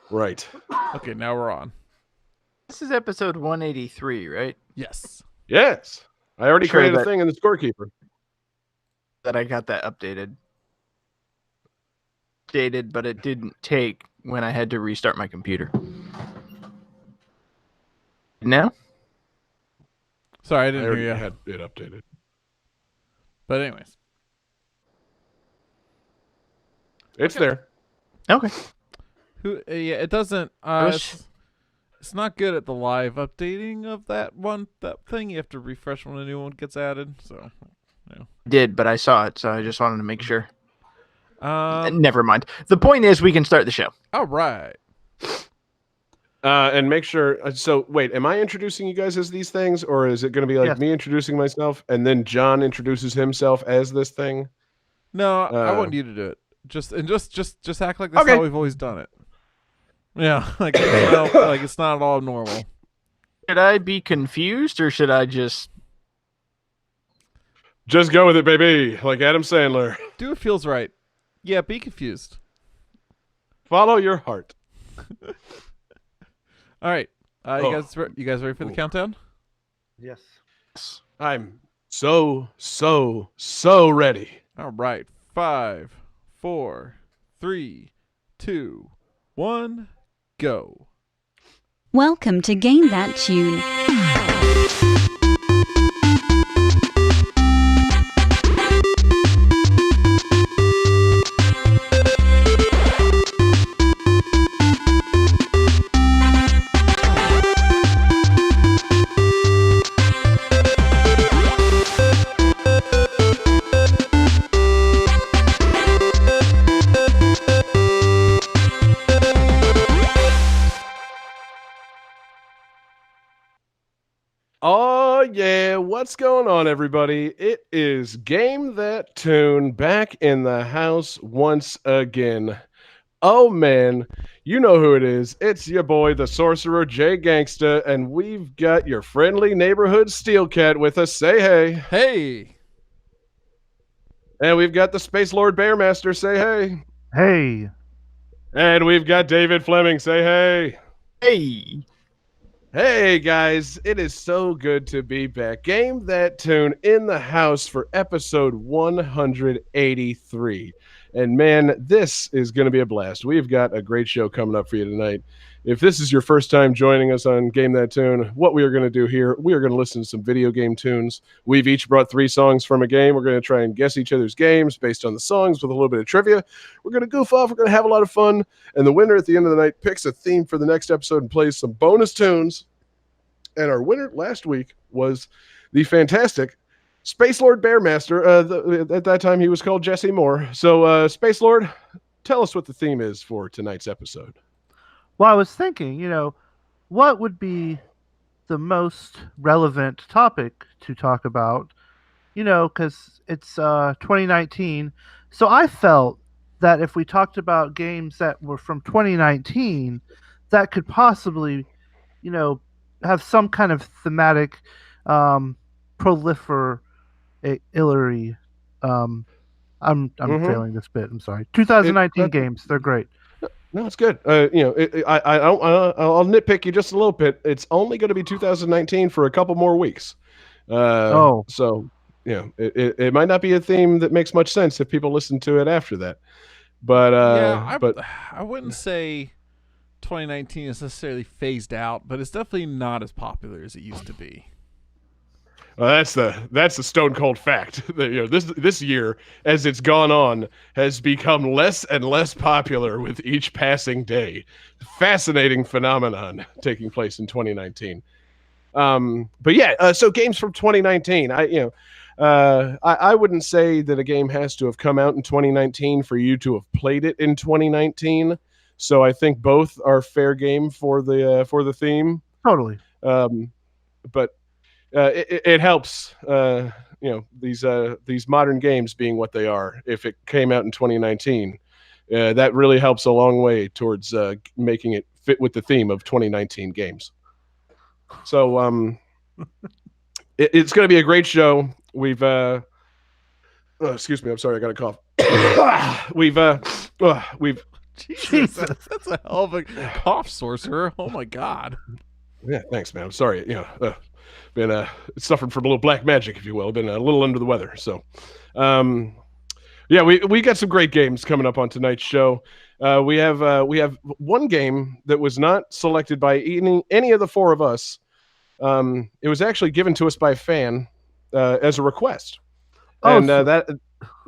Right. Okay, now we're on. This is episode 183, right? Yes. Yes. I already Sure created a that- thing in the scorekeeper. That I got that updated. But it didn't take when I had to restart my computer. Now? Sorry, I I didn't already hear you. had it updated. But anyways. It's there. Okay. Yeah, it doesn't. It's not good at the live updating of that thing. You have to refresh when a new one gets added. So, Did, but I saw it, so I just wanted to make sure. um, Never mind. The point is, we can start the show. all right. And make sure. So wait, am I introducing you guys as these things, or is it going to be like Yes. me introducing myself and then John introduces himself as this thing? No, I want you to do it. Just act like that's Okay. how we've always done it. Yeah, like it's not all normal. Should I be confused, or should I just... Just go with it, baby, like Adam Sandler. Do what feels right. Yeah, be confused. Follow your heart. All right, Oh. you guys ready for the countdown? Yes. I'm so ready. All right, 5, 4, 3, 2, 1, go. Welcome to Game That Tune. Oh yeah, what's going on, everybody? It is Game That Tune back in the house once again. Oh man, you know who it is. It's your boy, the Sorcerer Jay Gangsta, and we've got your friendly neighborhood Steel Cat with us. Say hey. Hey, And we've got the Space Lord Bearmaster. Say hey. Hey. And we've got David Fleming. Say hey. Hey! Hey guys, it is so good to be back. Game That Tune in the house for episode 183. And man, this is going to be a blast. We've got a great show coming up for you tonight. If this is your first time joining us on Game That Tune, what we are going to do here, we are going to listen to some video game tunes. We've each brought 3 songs from a game. We're going to try and guess each other's games based on the songs with a little bit of trivia. We're going to goof off. We're going to have a lot of fun. And the winner at the end of the night picks a theme for the next episode and plays some bonus tunes. And our winner last week was the fantastic Space Lord Bearmaster. At that time, he was called Jesse Moore. So, Space Lord, tell us what the theme is for tonight's episode. Well, I was thinking, what would be the most relevant topic to talk about? Because it's 2019. So I felt that if we talked about games that were from 2019, that could possibly, have some kind of thematic proliferatory. I'm failing this bit. I'm sorry. 2019 games, they're great. No, it's good. I'll nitpick you just a little bit. It's only going to be 2019 for a couple more weeks. So it might not be a theme that makes much sense if people listen to it after that. But I wouldn't say 2019 is necessarily phased out, but it's definitely not as popular as it used to be. Well, that's the stone cold fact. This year, as it's gone on, has become less and less popular with each passing day. Fascinating phenomenon taking place in 2019. But yeah, so games from 2019. I wouldn't say that a game has to have come out in 2019 for you to have played it in 2019. So I think both are fair game for the theme. Totally. But it helps, these modern games being what they are. If it came out in 2019, that really helps a long way towards making it fit with the theme of 2019 games. So it's going to be a great show. We've excuse me, I'm sorry, I got a cough. We've Jesus. That's a hell of a cough, sorcerer. Oh my God. Yeah, thanks, man. I'm sorry. Been suffering from a little black magic, if you will. Been a little under the weather. So, yeah, we got some great games coming up on tonight's show. We have one game that was not selected by any of the four of us. It was actually given to us by a fan as a request, and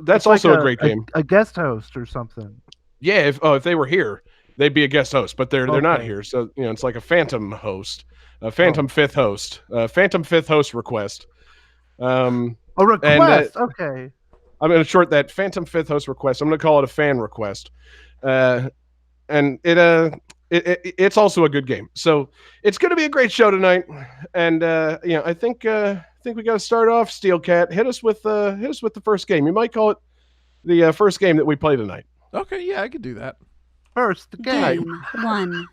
that's also a great game. A guest host or something. Yeah, if they were here, they'd be a guest host, but they're not here. So it's like a phantom host, a phantom fifth host, phantom fifth host request. A request. Okay. I'm going to short that phantom fifth host request. I'm going to call it a fan request, and it's also a good game. So it's going to be a great show tonight, and I think we got to start off. Steel Cat, hit us with the first game. You might call it the first game that we play tonight. Okay, yeah, I could do that. First, the game. Game 1.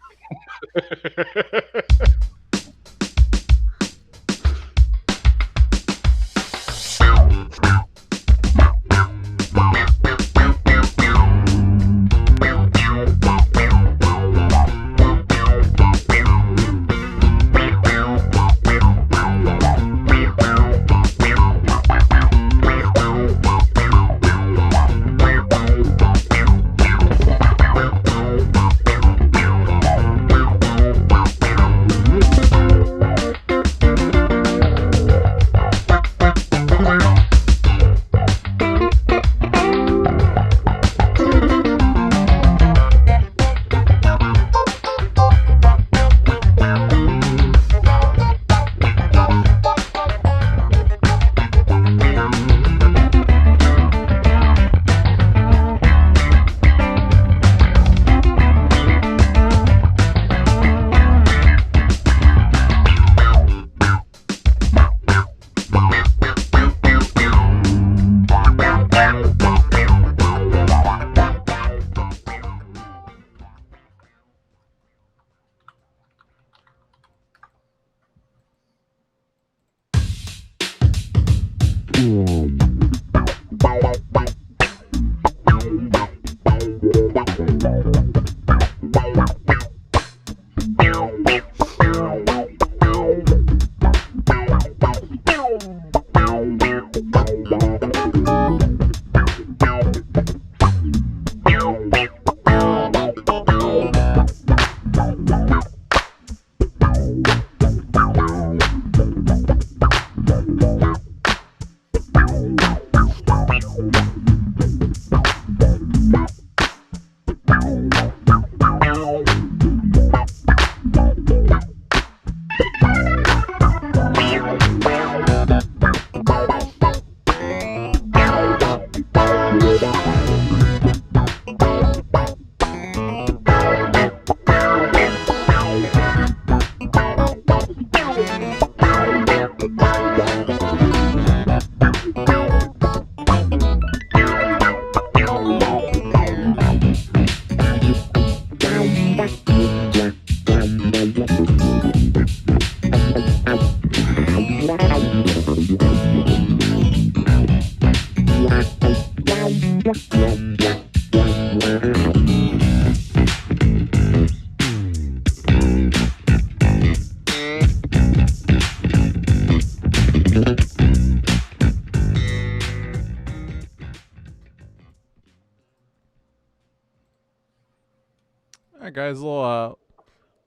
Alright guys, a little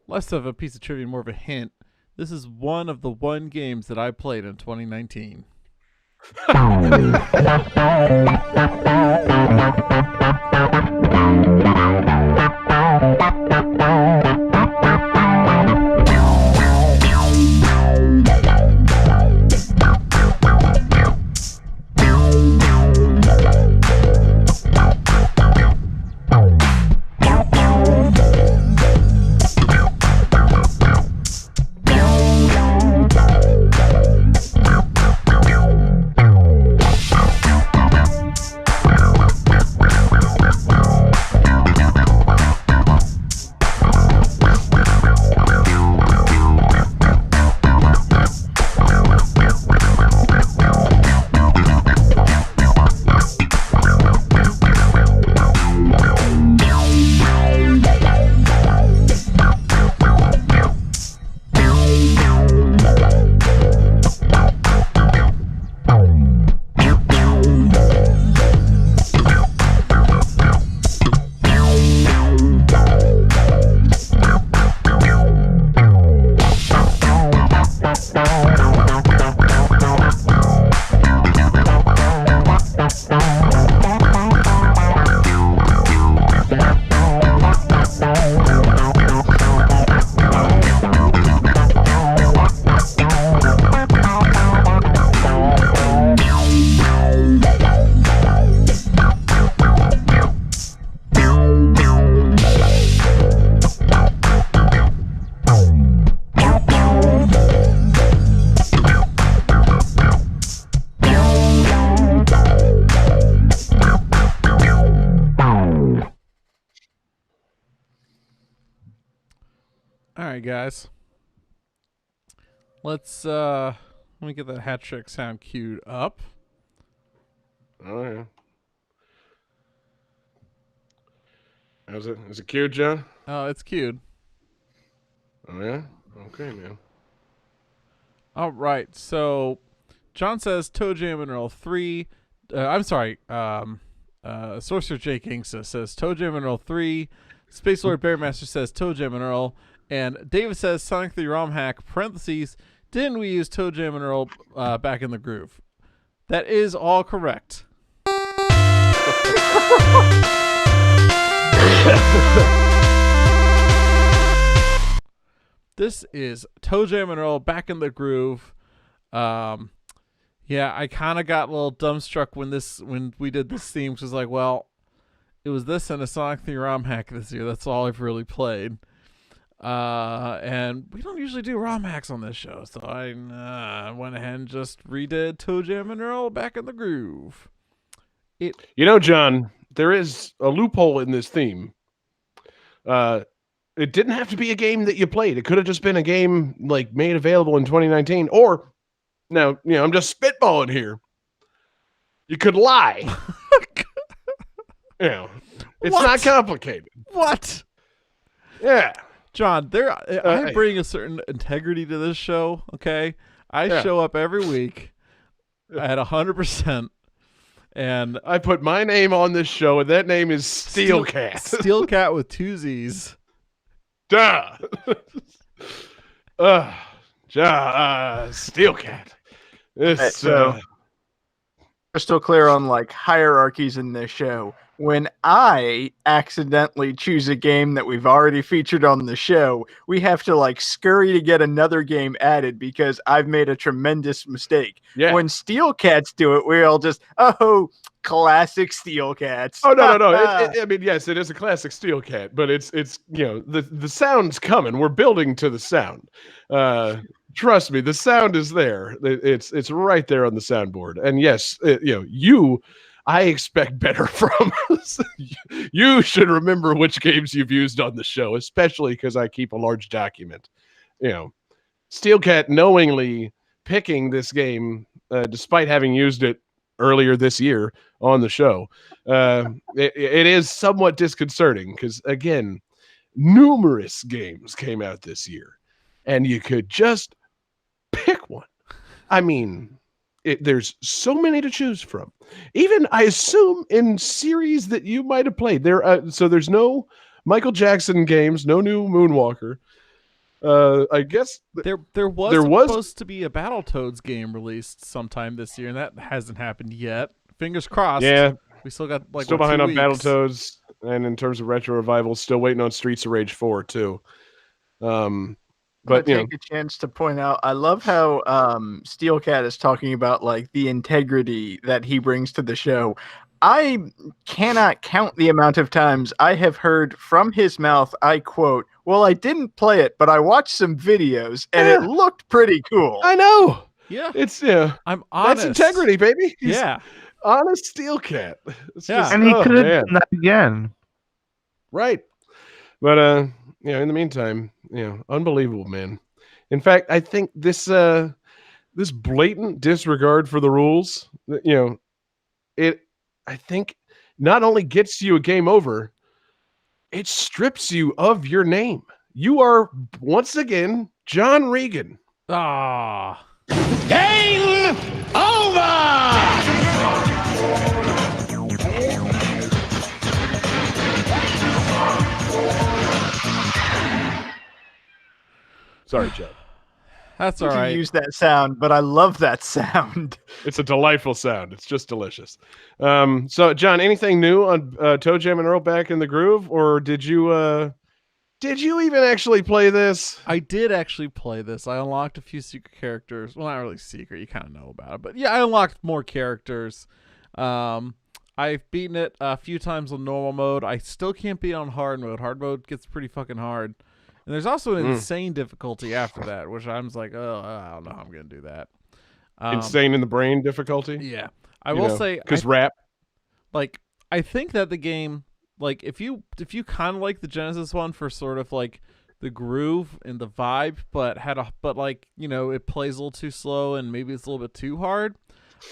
less of a piece of trivia, more of a hint. This is one of the games that I played in 2019. All right, guys. Let me get that hat trick sound queued up. Oh yeah. How's it? Is it cute, John? Oh, it's queued. Oh yeah. Okay, man. All right. So, John says Toe Jam and Earl 3. I'm sorry. Sorcerer J. Kingsa says Toe Jam and Earl 3. Space Lord Bearmaster says Toe Jam and Earl. And David says Sonic 3 ROM hack, parentheses, didn't we use Toe Jam and Earl back in the groove? That is all correct. This is Toe Jam and Earl back in the groove. Yeah, I kind of got a little dumbstruck when we did this theme, because like, well, it was this and a Sonic 3 ROM hack this year. That's all I've really played. And we don't usually do ROM hacks on this show, so I went ahead and just redid Toe Jam and Earl back in the groove. You know, John, there is a loophole in this theme. It didn't have to be a game that you played. It could have just been a game like made available in 2019. Or, now, you know, I'm just spitballing here. You could lie. You know, it's What? not complicated. What? Yeah. John, I bring a certain integrity to this show, okay? I show up every week at 100%. And I put my name on this show, and that name is Steelcat. Steelcat with 2 Z's. Duh. Steelcat. This, So- Crystal clear on like hierarchies in this show. When I accidentally choose a game that we've already featured on the show, we have to like scurry to get another game added because I've made a tremendous mistake. yeah. When Steel Cats do it, we're all just, oh, classic Steel Cats. Oh no! I mean, yes, it is a classic Steelcat, but it's you know the sound's coming. We're building to the sound. Trust me, the sound is there. It's right there on the soundboard. And yes, I expect better from us. You should remember which games you've used on the show, especially because I keep a large document. You know, Steelcat knowingly picking this game, despite having used it earlier this year on the show, it is somewhat disconcerting because, again, numerous games came out this year, and you could just pick one. I mean, there's so many to choose from. Even, I assume, in series that you might have played. So there's no Michael Jackson games, no new Moonwalker. I guess there was supposed to be a Battletoads game released sometime this year, and that hasn't happened yet. Fingers crossed. Yeah, we still got like still behind 2 on weeks. Battletoads, and in terms of retro revivals, still waiting on Streets of Rage 4 too. But take a chance to point out, I love how Steelcat is talking about like the integrity that he brings to the show. I cannot count the amount of times I have heard from his mouth, I quote, well, I didn't play it, but I watched some videos and it looked pretty cool. I know. Yeah, It's I'm honest. that's integrity, baby. He's Yeah, honest Steelcat. It's Yeah. just- And he oh, could have man. done that again. Right. But in the meantime, unbelievable, man. In fact, I think this blatant disregard for the rules, I think not only gets you a game over, it strips you of your name. You are once again John Regan. ah, Game over! Sorry, John. that's You all can right. use that sound, but I love that sound. It's a delightful sound. It's just delicious. So, John, anything new on Toe Jam and Earl Back in the Groove, or did you even actually play this? I did actually play this. I unlocked a few secret characters. Well, not really secret. You kind of know about it. But yeah, I unlocked more characters. I've beaten it a few times on normal mode. I still can't beat it on hard mode. Hard mode gets pretty fucking hard. And there's also an insane difficulty after that, which I'm just like, oh, I don't know how I'm going to do that. Insane in the brain difficulty? Yeah. I will say, because rap. I think that the game, like, if you kind of like the Genesis one for sort of like the groove and the vibe, but like, you know, it plays a little too slow and maybe it's a little bit too hard.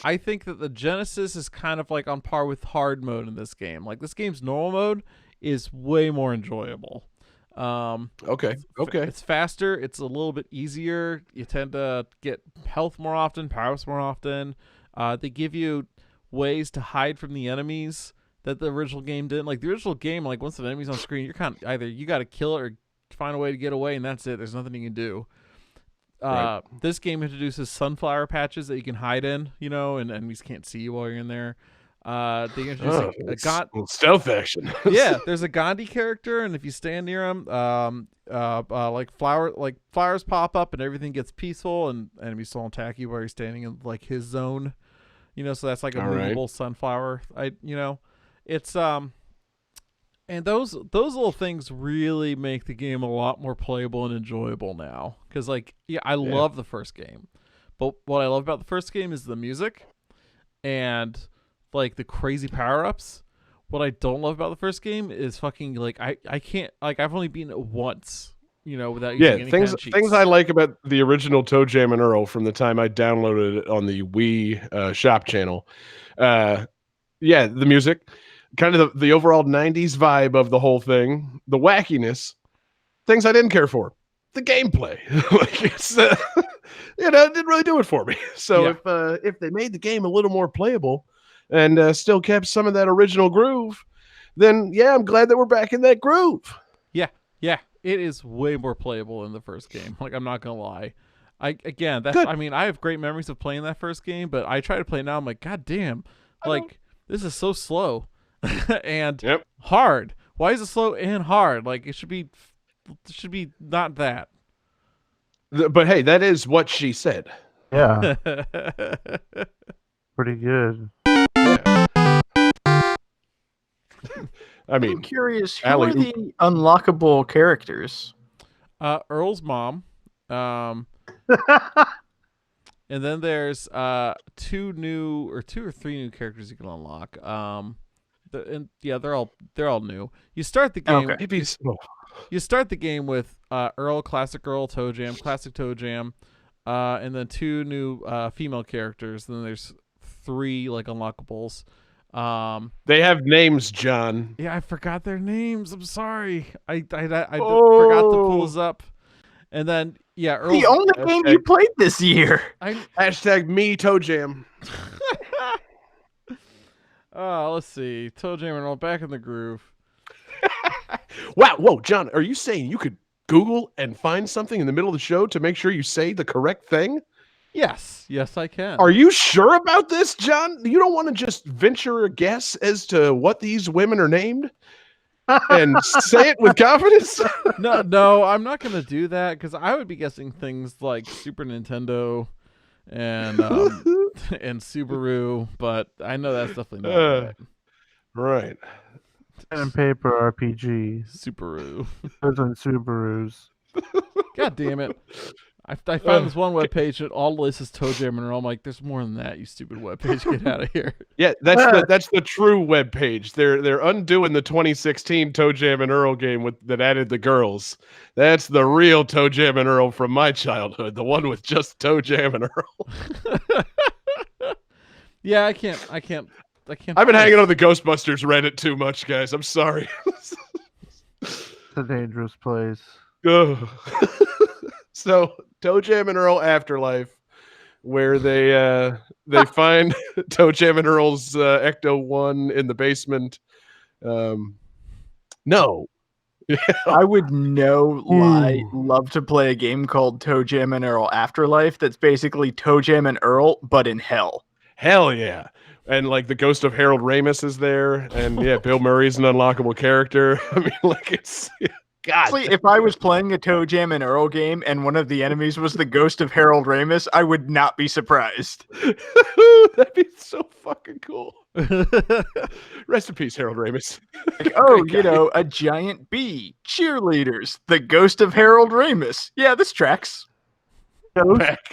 I think that the Genesis is kind of like on par with hard mode in this game. Like this game's normal mode is way more enjoyable. Okay. It's faster. It's a little bit easier. You tend to get health more often, powers more often. They give you ways to hide from the enemies that the original game didn't. Like the original game, like once the enemy's on screen, you're kind of either you got to kill it or find a way to get away, and that's it. There's nothing you can do. Right. This game introduces sunflower patches that you can hide in, you know, and enemies can't see you while you're in there. They introduce stealth action. yeah, there's a Gandhi character, and if you stand near him, like flowers pop up, and everything gets peaceful, and enemies don't attack you while you're standing in like his zone. You know, so that's like a movable sunflower. It's and those little things really make the game a lot more playable and enjoyable now. Because I love the first game, but what I love about the first game is the music, and like the crazy power-ups. What I don't love about the first game is fucking like I can't, like, I've only beaten it once, you know, without using any kind of cheats. Things I like about the original Toe Jam and Earl from the time I downloaded it on the Wii shop channel. The music, kind of the overall 90s vibe of the whole thing, the wackiness, things I didn't care for. The gameplay, like it's it didn't really do it for me. So if they made the game a little more playable and still kept some of that original groove, then I'm glad that we're back in that groove. Yeah, it is way more playable than the first game. Like, I'm not gonna lie. I have great memories of playing that first game, but I try to play it now. I'm like, God damn, like this is so slow and hard. Why is it slow and hard? Like it should be not that. But hey, that is what she said. Yeah. Pretty good. I mean, I'm curious, who are the unlockable characters? Earl's mom. And then there's two or three new characters you can unlock. They're all new. You start the game. Okay. You start the game with Earl, Classic Earl, Toe Jam, Classic Toe Jam, and then two new female characters. And then there's three like unlockables. They have names, John. Yeah, I forgot their names. I'm sorry. I forgot to pull this up. And then Earl. The only game you played this year. Hashtag me Toe Jam. Let's see. Toe Jam and Earl back in the groove. Wow, whoa, John, are you saying you could Google and find something in the middle of the show to make sure you say the correct thing? Yes, I can. Are you sure about this, John? You don't want to just venture a guess as to what these women are named and say it with confidence? No, I'm not going to do that because I would be guessing things like Super Nintendo and and Subaru, but I know that's definitely not right. Pen and paper RPG. Subaru. Those are Subarus. God damn it. I found this one webpage that all lists is Toe Jam and Earl. I'm like, there's more than that, you stupid webpage. Get out of here. Yeah, that's the true webpage. They're undoing the 2016 Toe Jam and Earl game that added the girls. That's the real Toe Jam and Earl from my childhood, the one with just Toe Jam and Earl. Yeah, I can't. I've been hanging on the Ghostbusters Reddit too much, guys. I'm sorry. It's a dangerous place. So, Toe Jam and Earl Afterlife, where they find Toe Jam and Earl's Ecto 1 in the basement. No. I would love to play a game called Toe Jam and Earl Afterlife that's basically Toe Jam and Earl, but in hell. Hell yeah. And like the ghost of Harold Ramis is there. And Bill Murray's an unlockable character. I mean, like it's... God. Honestly, if I was playing a Toe Jam and Earl game and one of the enemies was the ghost of Harold Ramis, I would not be surprised. That'd be so fucking cool. Rest in peace, Harold Ramis. Like, a giant bee, cheerleaders, the ghost of Harold Ramis. Yeah, this tracks. Back.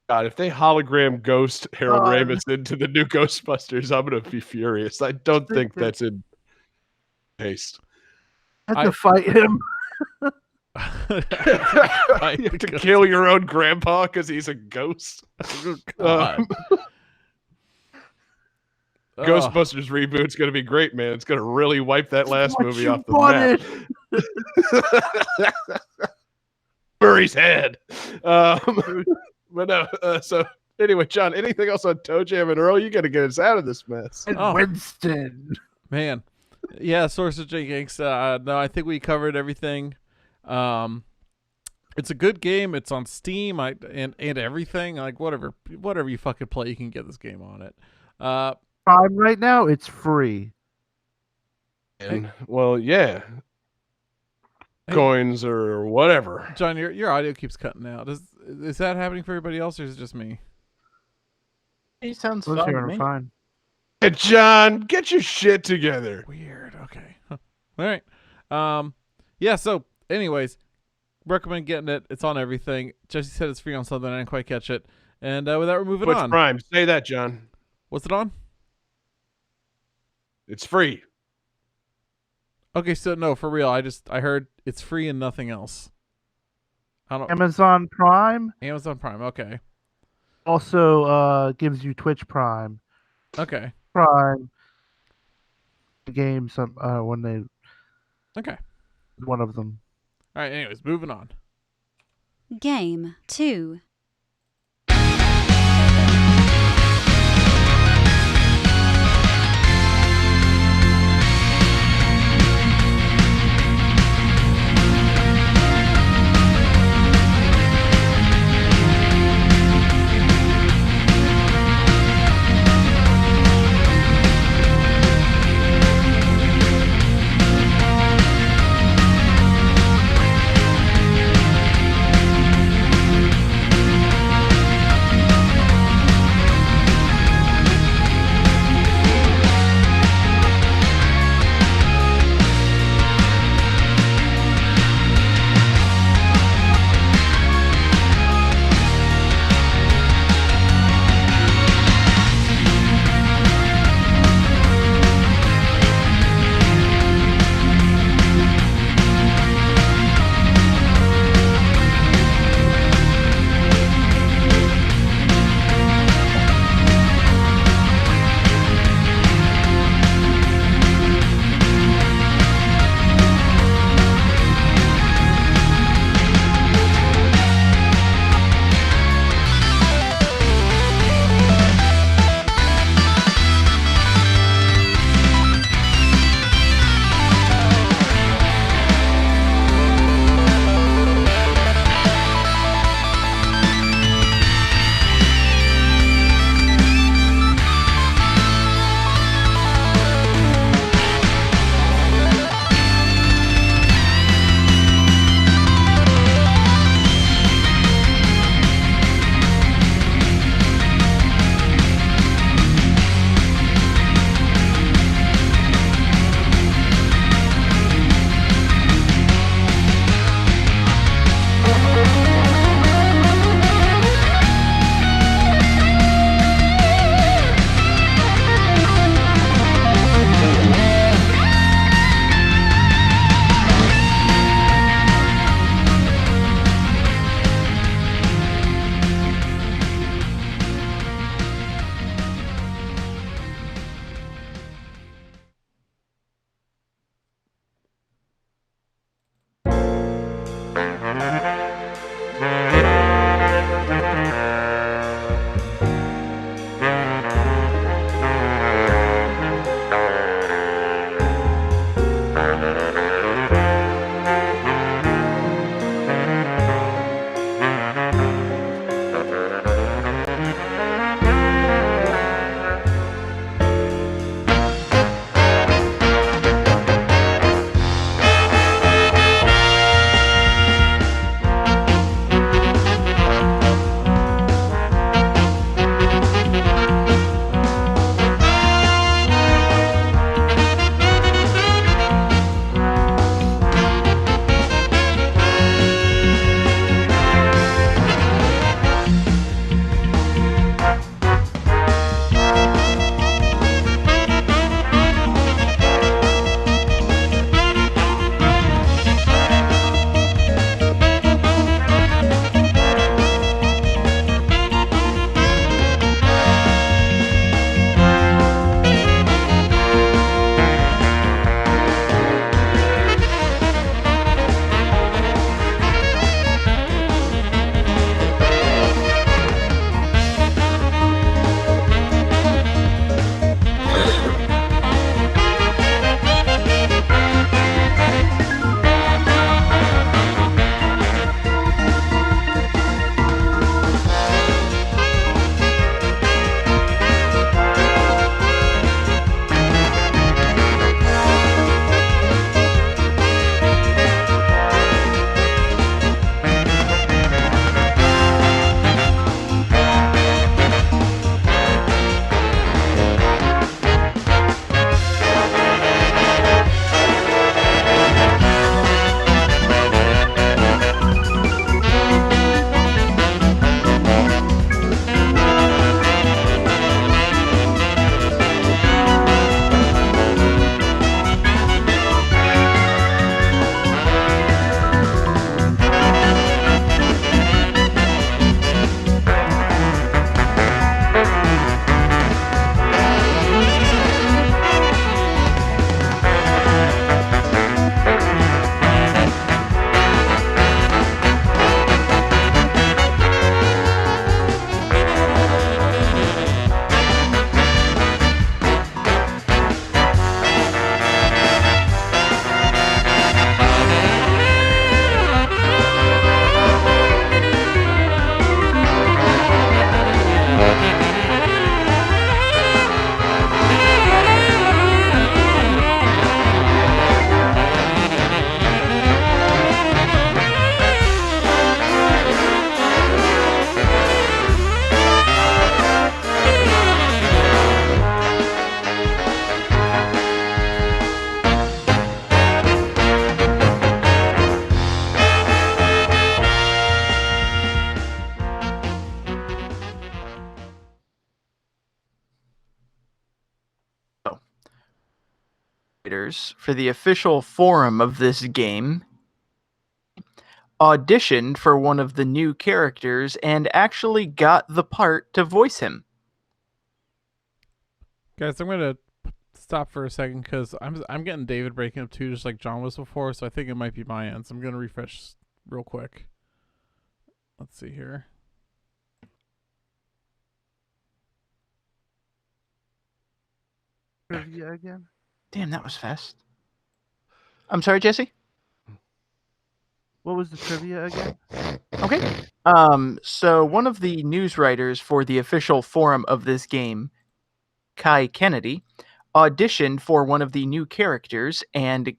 God, if they hologram ghost Harold Ramis into the new Ghostbusters, I'm gonna be furious. I don't think that's in taste. I have to fight him. You have to kill your own grandpa because he's a ghost. God. Ghostbusters reboot's going to be great, man. It's going to really wipe that last What movie you off the wanted. map. Murray's head. But no, so anyway, John, anything else on Toe Jam and Earl? You got to get us out of this mess. And Oh. Winston. Man. Yeah, Sorcerer J Gangsta. No, I think we covered everything. It's a good game. It's on Steam. And everything. Like whatever you fucking play, you can get this game on it. Prime right now, it's free. And, well, yeah. Hey. Coins or whatever. John, your audio keeps cutting out. Is that happening for everybody else, or is it just me? He sounds Those fine here to are me. fine. Hey, John, get your shit together. Weird. Okay. All right. Yeah. So, anyways, recommend getting it. It's on everything. Jesse said it's free on something. I didn't quite catch it. And with that, we're moving Twitch on. Prime. Say that, John. What's it on? It's free. Okay. So no, for real. I heard it's free and nothing else. I don't. Amazon Prime Amazon Prime. Okay. also gives you Twitch Prime. Okay. Prime games when they Okay. one of them. All right. Anyways, moving on. Game 2. writers for the official forum of this game auditioned for one of the new characters and actually got the part to voice him. Guys, I'm gonna stop for a second because I'm getting David breaking up too, just like John was before. So I think it might be my end. So I'm gonna refresh real quick. Let's see here. Trivia again? Damn, that was fast. I'm sorry, Jesse? What was the trivia again? Okay. So one of the news writers for the official forum of this game, Kai Kennedy, auditioned for one of the new characters and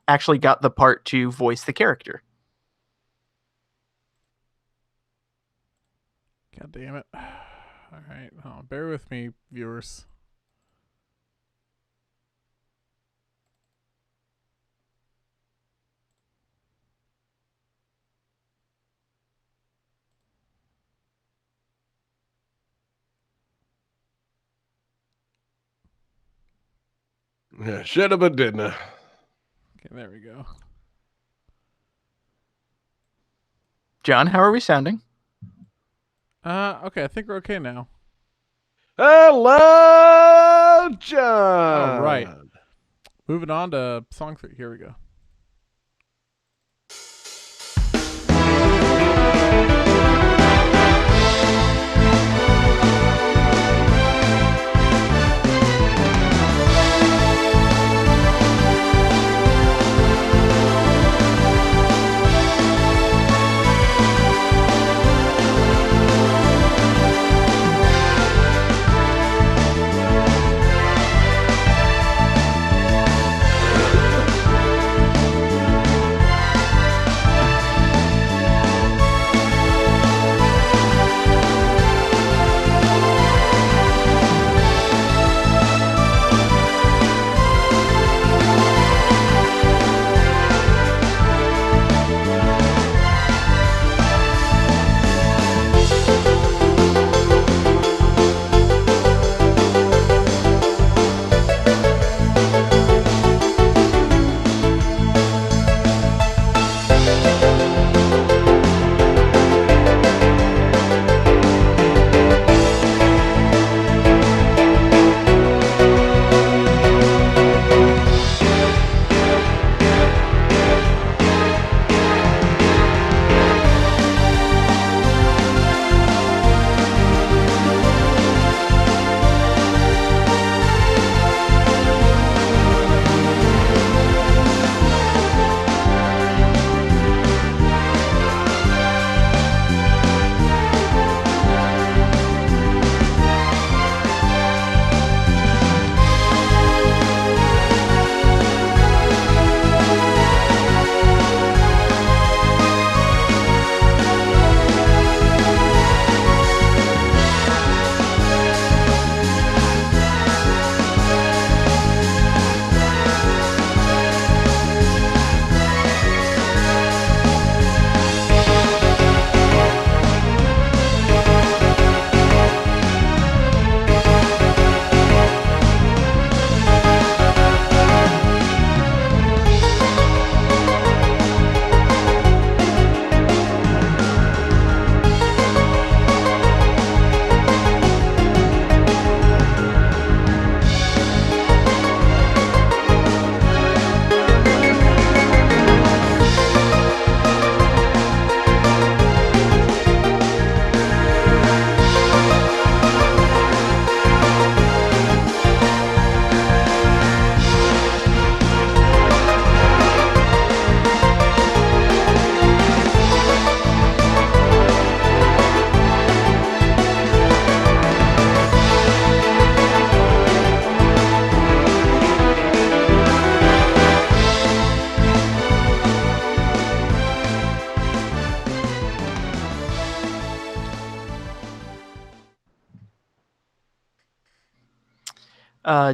actually got the part to voice the character. God damn it. All right. Oh, bear with me, viewers. Yeah, shoulda but didn't. Okay, there we go. John, how are we sounding? Okay, I think we're okay now. Hello, John. All right. Moving on to song 3. Here we go.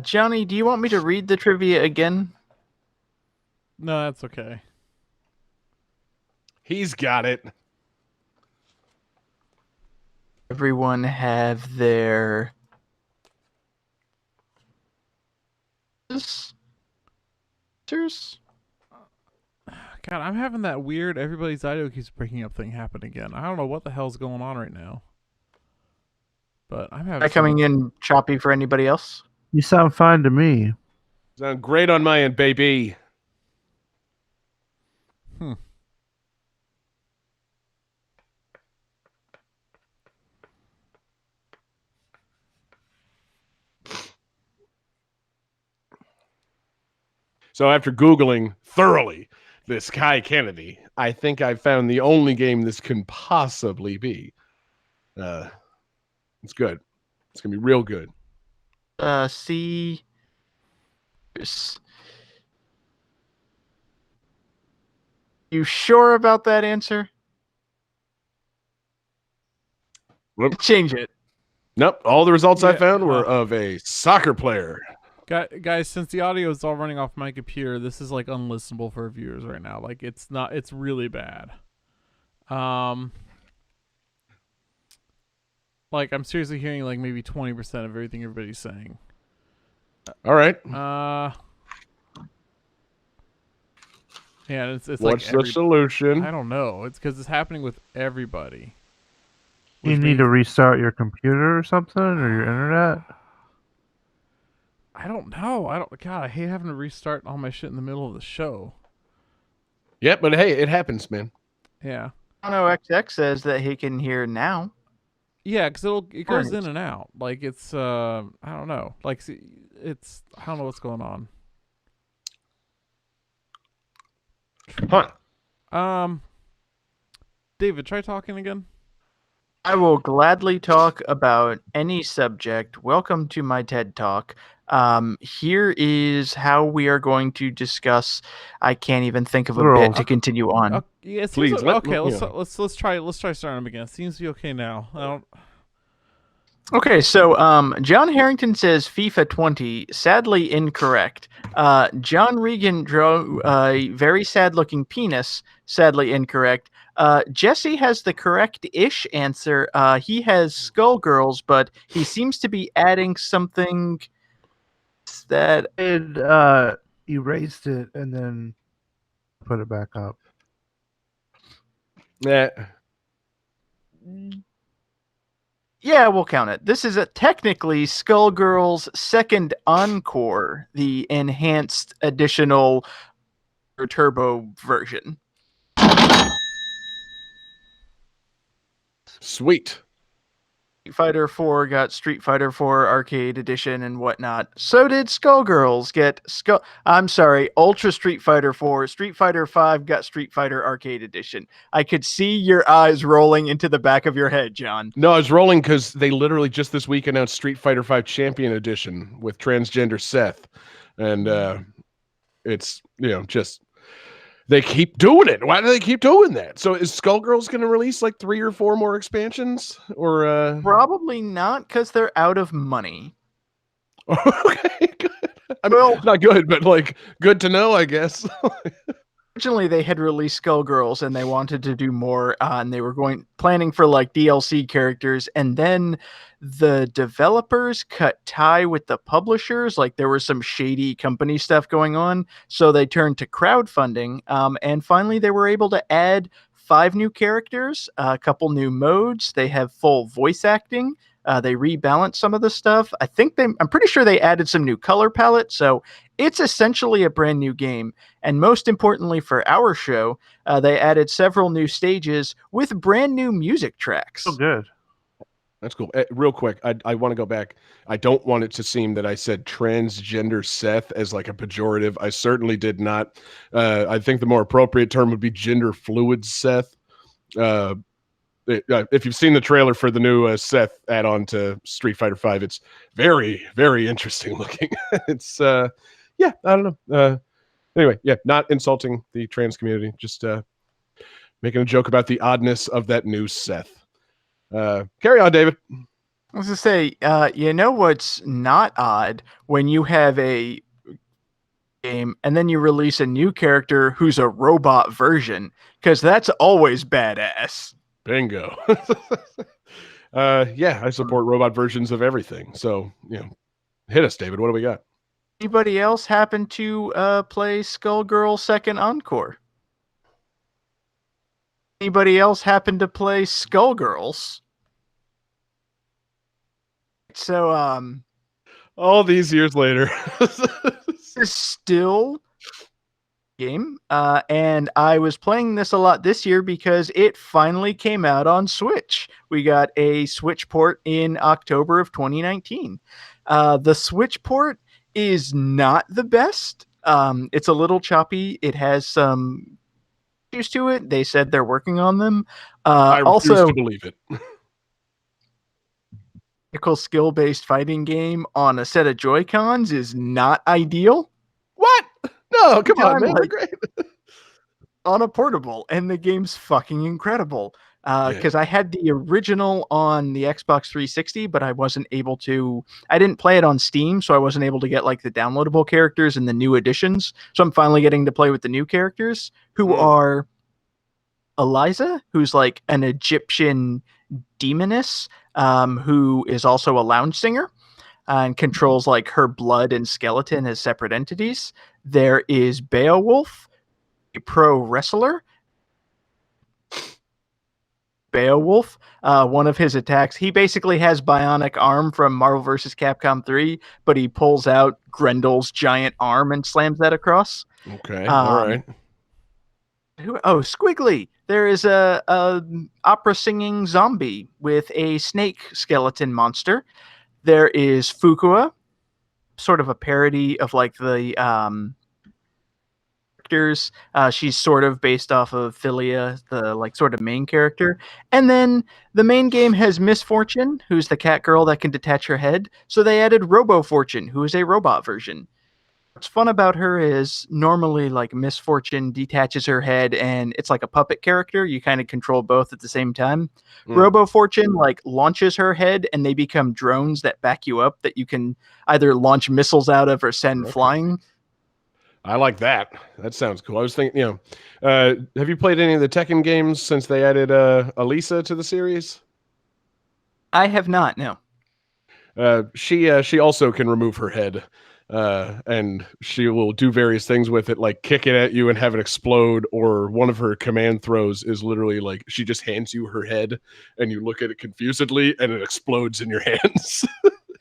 Johnny, do you want me to read the trivia again? No, that's okay. He's got it. Everyone have their... answers? God, I'm having that weird everybody's audio keeps breaking up thing happen again. I don't know what the hell's going on right now. But I'm having Coming in choppy for anybody else? You sound fine to me. Sound great on my end, baby. So after Googling thoroughly this Kai Kennedy, I think I found the only game this can possibly be. It's good. It's going to be real good. See. You sure about that answer? Whoop. Change it. Nope. All the results I Yeah, found were of a soccer player. Guys, since the audio is all running off my computer, this is like unlistenable for viewers right now. Like it's really bad. Like I'm seriously hearing like maybe 20% of everything everybody's saying. All right. Yeah, it's What's like the solution? I don't know. It's because it's happening with everybody. You Which need to means- restart your computer or something, or your internet. I don't know. God, I hate having to restart all my shit in the middle of the show. Yeah, but hey, it happens, man. Yeah. Mono XX says that he can hear now. Yeah, because it goes Right. in and out. Like it's I don't know. Like it's I don't know what's going on. Huh. David, try talking again. I will gladly talk about any subject. Welcome to my TED Talk. Here is how we are going to discuss. I can't even think of a Girl. bit to continue on. Yeah, it seems Please, okay. let- Let's try starting them again. It seems to be okay now. I don't. Okay, so John Harrington says FIFA 20. Sadly incorrect. John Regan drew a very sad-looking penis. Sadly incorrect. Jesse has the correct-ish answer. He has Skullgirls, but he seems to be adding something that It erased it and then put it back up. Yeah. yeah, we'll count it. This is technically Skullgirls' second encore, the enhanced additional turbo version. Sweet. Street Fighter 4 got Street Fighter 4 Arcade Edition and whatnot. So did Skullgirls get Ultra Street Fighter 4. Street Fighter 5 got Street Fighter Arcade Edition. I could see your eyes rolling into the back of your head, John. No, I was rolling because they literally just this week announced Street Fighter V Champion Edition with transgender Seth. And it's, just... They keep doing it. Why do they keep doing that? So is Skullgirls going to release like 3 or 4 more expansions? Or Probably not, because they're out of money. okay, good. I mean, not good, but like good to know, I guess. Originally, they had released Skullgirls, and they wanted to do more, and they were planning for like DLC characters, and then the developers cut tie with the publishers. Like there was some shady company stuff going on, so they turned to crowdfunding, and finally they were able to add 5 new characters, a couple new modes. They have full voice acting. They rebalanced some of the stuff. I'm pretty sure they added some new color palette. So it's essentially a brand new game. And most importantly for our show, they added several new stages with brand new music tracks. Oh, good. That's cool. Real quick, I want to go back. I don't want it to seem that I said transgender Seth as like a pejorative. I certainly did not. I think the more appropriate term would be gender fluid Seth. If you've seen the trailer for the new Seth add-on to Street Fighter V, it's very, very interesting looking. It's, I don't know. Anyway, not insulting the trans community, just making a joke about the oddness of that new Seth. Carry on, David. I was to say, you know what's not odd when you have a game and then you release a new character who's a robot version, because that's always badass. Bingo. I support robot versions of everything. So, hit us, David. What do we got? Anybody else happen to play Skullgirls Second Encore? Anybody else happen to play Skullgirls? So, All these years later. this is still game, and I was playing this a lot this year because it finally came out on Switch. We got a Switch port in October of 2019. The Switch port is not the best. It's a little choppy. It has some issues to it. They said they're working on them. I refuse Also, to believe it. skill-based fighting game on a set of Joy-Cons is not ideal. What? No, come on, Time, man. They're like- great. On a portable, and the game's fucking incredible. Yeah. Because I had the original on the Xbox 360, but I wasn't able to. I didn't play it on Steam, so I wasn't able to get like the downloadable characters and the new additions. So I'm finally getting to play with the new characters, who are Eliza, who's like an Egyptian demoness, who is also a lounge singer and controls like her blood and skeleton as separate entities. There is Beowulf, a pro wrestler. Beowulf, one of his attacks, he basically has bionic arm from Marvel vs. Capcom 3, but he pulls out Grendel's giant arm and slams that across. Okay, all right. Squiggly. There is a opera singing zombie with a snake skeleton monster. There is Fukua, sort of a parody of like the characters. She's sort of based off of Philia, the like sort of main character. And then the main game has Miss Fortune, who's the cat girl that can detach her head. So they added Robo Fortune, who is a robot version. What's fun about her is normally like Miss Fortune detaches her head and it's like a puppet character. You kind of control both at the same time. Robo Fortune like launches her head and they become drones that back you up that you can either launch missiles out of or send flying. I like that. That sounds cool. I was thinking, have you played any of the Tekken games since they added Elisa to the series? I have not, no. She also can remove her head. And she will do various things with it, like kick it at you and have it explode, or one of her command throws is literally like she just hands you her head and you look at it confusedly and it explodes in your hands.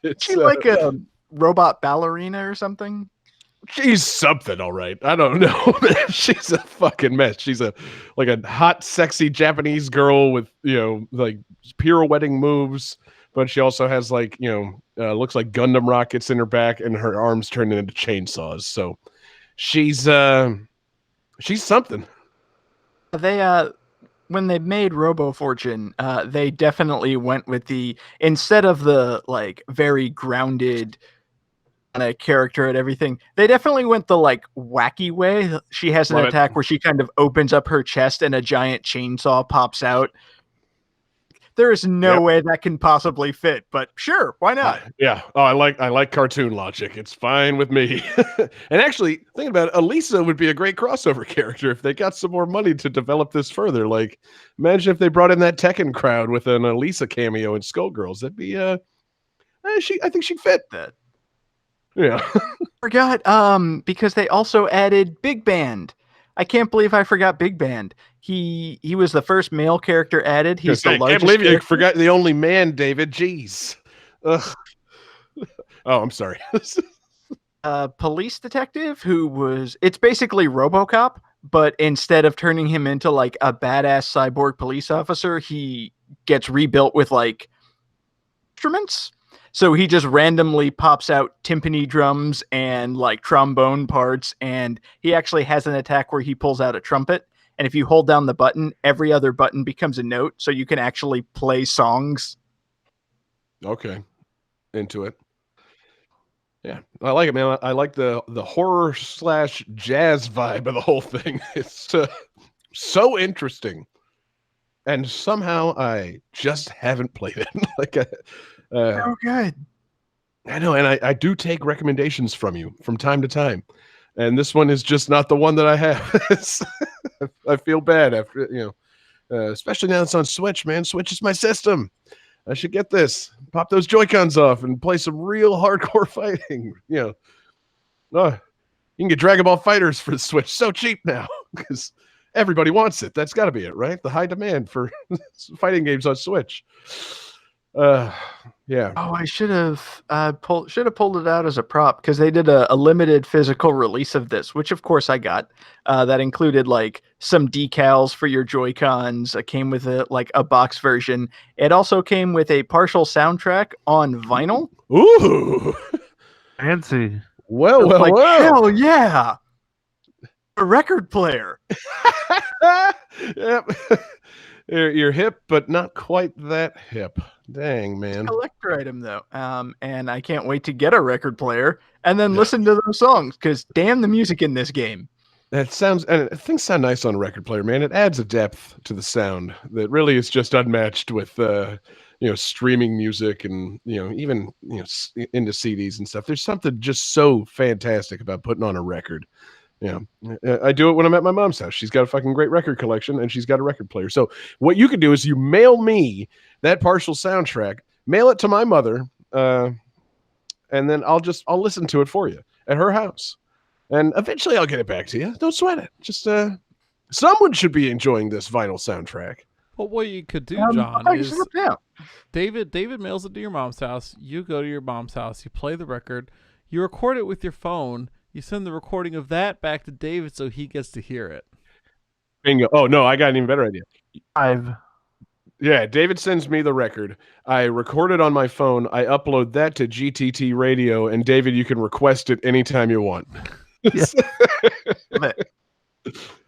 It's She like a robot ballerina or something? she's something, all right. I don't know. She's a fucking mess. She's a hot, sexy Japanese girl with like pirouetting moves. But she also has looks like Gundam rockets in her back, and her arms turned into chainsaws. So she's something. They when they made Robo Fortune, they definitely went with instead of the like very grounded kind of character and everything, they definitely went the like wacky way. She has an attack where she kind of opens up her chest and a giant chainsaw pops out. There is no way that can possibly fit, but sure, why not? Yeah. Oh, I like cartoon logic. It's fine with me. And actually, thinking about it, Elisa would be a great crossover character if they got some more money to develop this further. Like, imagine if they brought in that Tekken crowd with an Elisa cameo in Skullgirls. That'd be I think she'd fit that. Yeah. Forgot because they also added Big Band. I can't believe I forgot Big Band. He was the first male character added. He's the largest. I can't believe you forgot the only man, David. Jeez. Ugh. Oh, I'm sorry. Police detective it's basically RoboCop, but instead of turning him into like a badass cyborg police officer, he gets rebuilt with like instruments. So he just randomly pops out timpani drums and like trombone parts, and he actually has an attack where he pulls out a trumpet, and if you hold down the button, every other button becomes a note, so you can actually play songs. Okay. Into it. Yeah, I like it, man. I like the horror / jazz vibe of the whole thing. It's so interesting. And somehow I just haven't played it. Oh, good. I know, and I do take recommendations from you from time to time, and this one is just not the one that I have. I feel bad after especially now it's on Switch. Man, Switch is my system. I should get this. Pop those Joy-Cons off and play some real hardcore fighting. You can get Dragon Ball Fighters for the Switch so cheap now because everybody wants it. That's got to be it, right? The high demand for fighting games on Switch. Yeah. Oh, I should have pulled it out as a prop because they did a limited physical release of this, which of course I got. That included like some decals for your Joy-Cons. It came with a box version. It also came with a partial soundtrack on vinyl. Ooh. Fancy. Well, well, Like, well. hell yeah, a record player. Yep. You're hip, but not quite that hip. Dang, man. Collector item though, and I can't wait to get a record player and then listen to those songs because damn the music in this game. That sounds, and things sound nice on a record player, man. It adds a depth to the sound that really is just unmatched with, streaming music and, even, into CDs and stuff. There's something just so fantastic about putting on a record. Yeah, I do it when I'm at my mom's house. She's got a fucking great record collection and she's got a record player. So what you can do is you mail me that partial soundtrack, mail it to my mother, and then I'll listen to it for you at her house. And eventually I'll get it back to you. Don't sweat it. Just someone should be enjoying this vinyl soundtrack. Well, what you could do, John, I is should look now. David mails it to your mom's house. You go to your mom's house. You play the record. You record it with your phone. You send the recording of that back to David so he gets to hear it. Bingo. Oh, no, I got an even better idea. Yeah, David sends me the record. I record it on my phone. I upload that to GTT Radio, and David, you can request it anytime you want.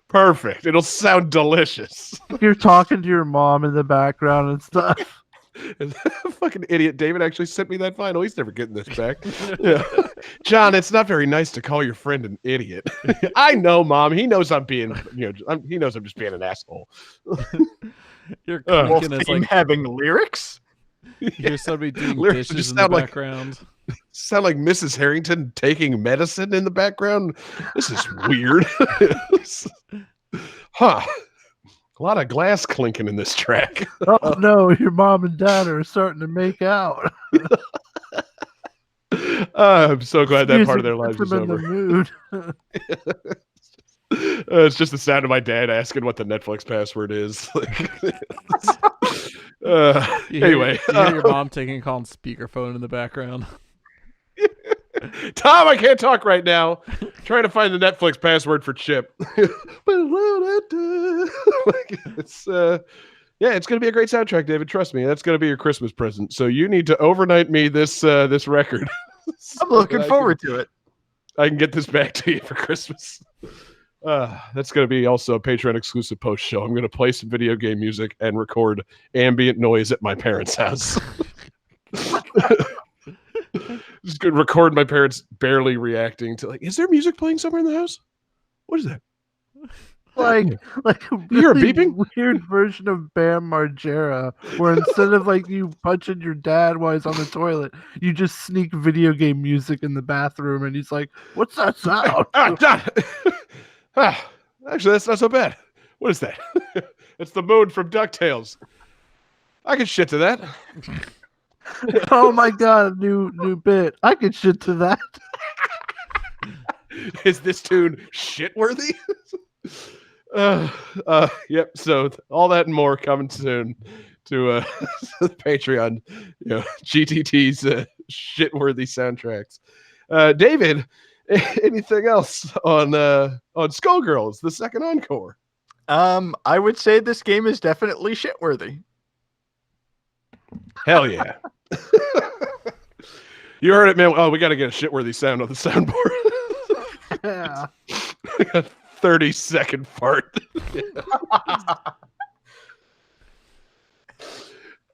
Perfect. It'll sound delicious. You're talking to your mom in the background and stuff. Fucking idiot. David actually sent me that vinyl. He's never getting this back. Yeah. John, it's not very nice to call your friend an idiot. I know, Mom. He knows I'm being, he knows I'm just being an asshole. You're Wolf clicking as Team like having lyrics. you hear somebody doing Lyrics dishes just in the sound like- background. Sound like Mrs. Harrington taking medicine in the background. This is weird. Huh. A lot of glass clinking in this track. Oh no, your mom and dad are starting to make out. I'm so glad that part of their Music lives puts is them in over. the mood. It's just the sound of my dad asking what the Netflix password is. Anyway, you hear your mom taking a call on speakerphone in the background. Tom, I can't talk right now. Trying to find the Netflix password for Chip. It's it's gonna be a great soundtrack, David. Trust me, that's gonna be your Christmas present. So you need to overnight me this record. I'm looking forward to it. I can get this back to you for Christmas. That's going to be also a Patreon exclusive post show. I'm going to play some video game music and record ambient noise at my parents' house. Just going to record my parents barely reacting to is there music playing somewhere in the house? What is that? like a You hear a really beeping? weird version of Bam Margera, where instead of you punching your dad while he's on the toilet, you just sneak video game music in the bathroom, and he's like, "What's that sound?" Actually, that's not so bad. What is that? It's the moon from DuckTales. I can shit to that. Oh my god, new bit. I could shit to that. Is this tune shit worthy? Yep. So all that and more coming soon to the Patreon. GTT's shit-worthy soundtracks. David, anything else on Skullgirls, the second encore? I would say this game is definitely shit-worthy. Hell yeah. You heard it, man. Oh, we got to get a shit-worthy sound on the soundboard. Yeah. 30-second fart.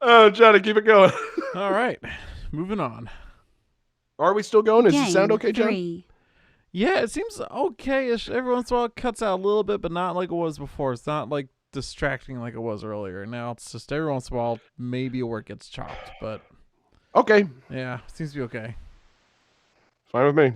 Oh, Johnny, keep it going. All right, moving on. Are we still going? Does Game it sound okay, John? 3. Yeah, it seems okay-ish. Every once in a while it cuts out a little bit, but not like it was before. It's not distracting like it was earlier. Now it's just every once in a while maybe a word gets chopped, but Okay. yeah, seems to be okay. Fine with me.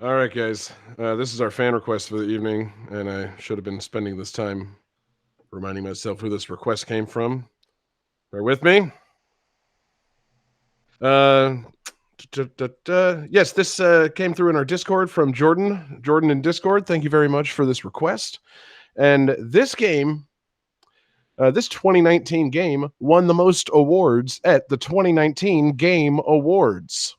All right, guys. This is our fan request for the evening, and I should have been spending this time reminding myself who this request came from. Bear with me. Yes, this came through in our Discord from Jordan. Jordan in Discord, thank you very much for this request. And this game, this 2019 game, won the most awards at the 2019 Game Awards.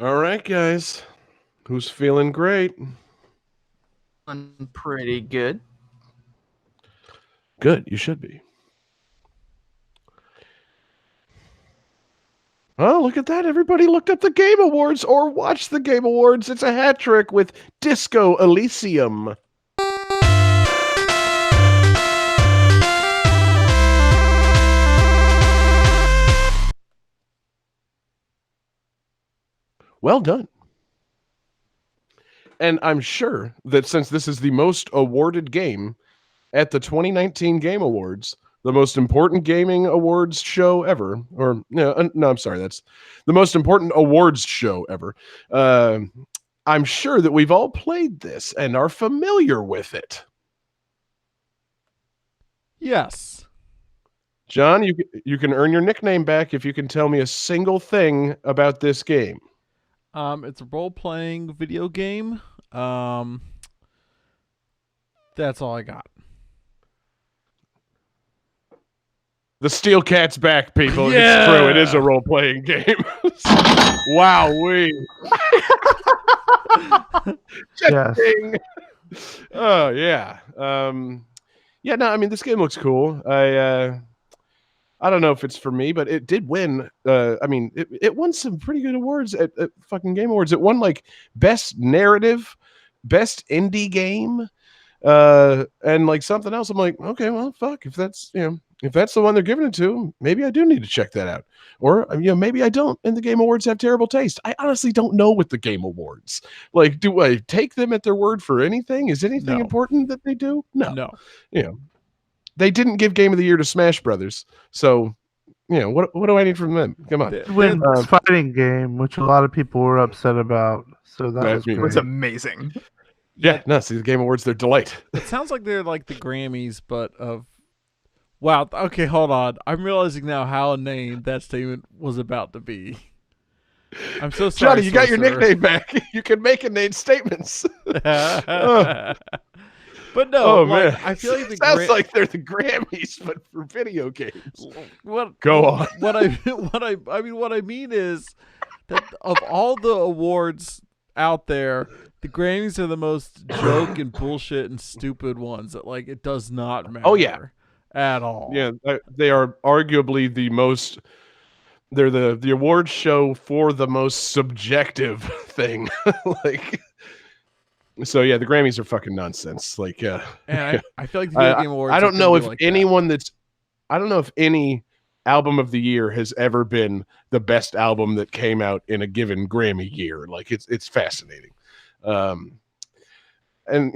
All right, guys. Who's feeling great? Pretty good. Good. You should be. Oh, look at that. Everybody looked up the Game Awards or watched the Game Awards. It's a hat trick with Disco Elysium. Well done. And I'm sure that since this is the most awarded game at the 2019 Game Awards, the most important gaming awards show ever, or no, I'm sorry, that's the most important awards show ever. I'm sure that we've all played this and are familiar with it. Yes. John, you can earn your nickname back if you can tell me a single thing about this game. It's a role-playing video game. That's all I got. The Steel Cat's back, people. Yeah! It's true. It is a role-playing game. Wow-wee. Yes. Oh, yeah. Yeah, no, I mean, this game looks cool. I don't know if it's for me, but it did win. I mean, it won some pretty good awards at fucking Game Awards. It won like best narrative, best indie game, and like something else. I'm like, okay, well, fuck. If that's if that's the one they're giving it to, maybe I do need to check that out. Or maybe I don't. And the Game Awards have terrible taste. I honestly don't know with the Game Awards. Like, do I take them at their word for anything? Is anything No. important that they do? No. No. They didn't give Game of the Year to Smash Brothers, so what do I need from them? Come on. Win fighting game, which a lot of people were upset about. So that was It It was great. amazing. Yeah, no, see the Game Awards, they're delight. It sounds like they're like the Grammys, but of. Wow. Okay, hold on. I'm realizing now how inane that statement was about to be. I'm so sorry, Johnny, you got your Sorcerer. nickname back. You can make inane statements. But no, Oh like, man, I feel like the sounds like they're the Grammys, but for video games. what Go on. what I mean is that of all the awards out there, the Grammys are the most joke and bullshit and stupid ones that like it does not matter. Oh, yeah. At all. Yeah, they are arguably the most. They're the award show for the most subjective thing. Like, so yeah, the Grammys are fucking nonsense. Like, And I feel like the Video Game Awards. I are don't gonna know be if like that. anyone that's. I don't know if any album of the year has ever been the best album that came out in a given Grammy year. Like, it's fascinating. And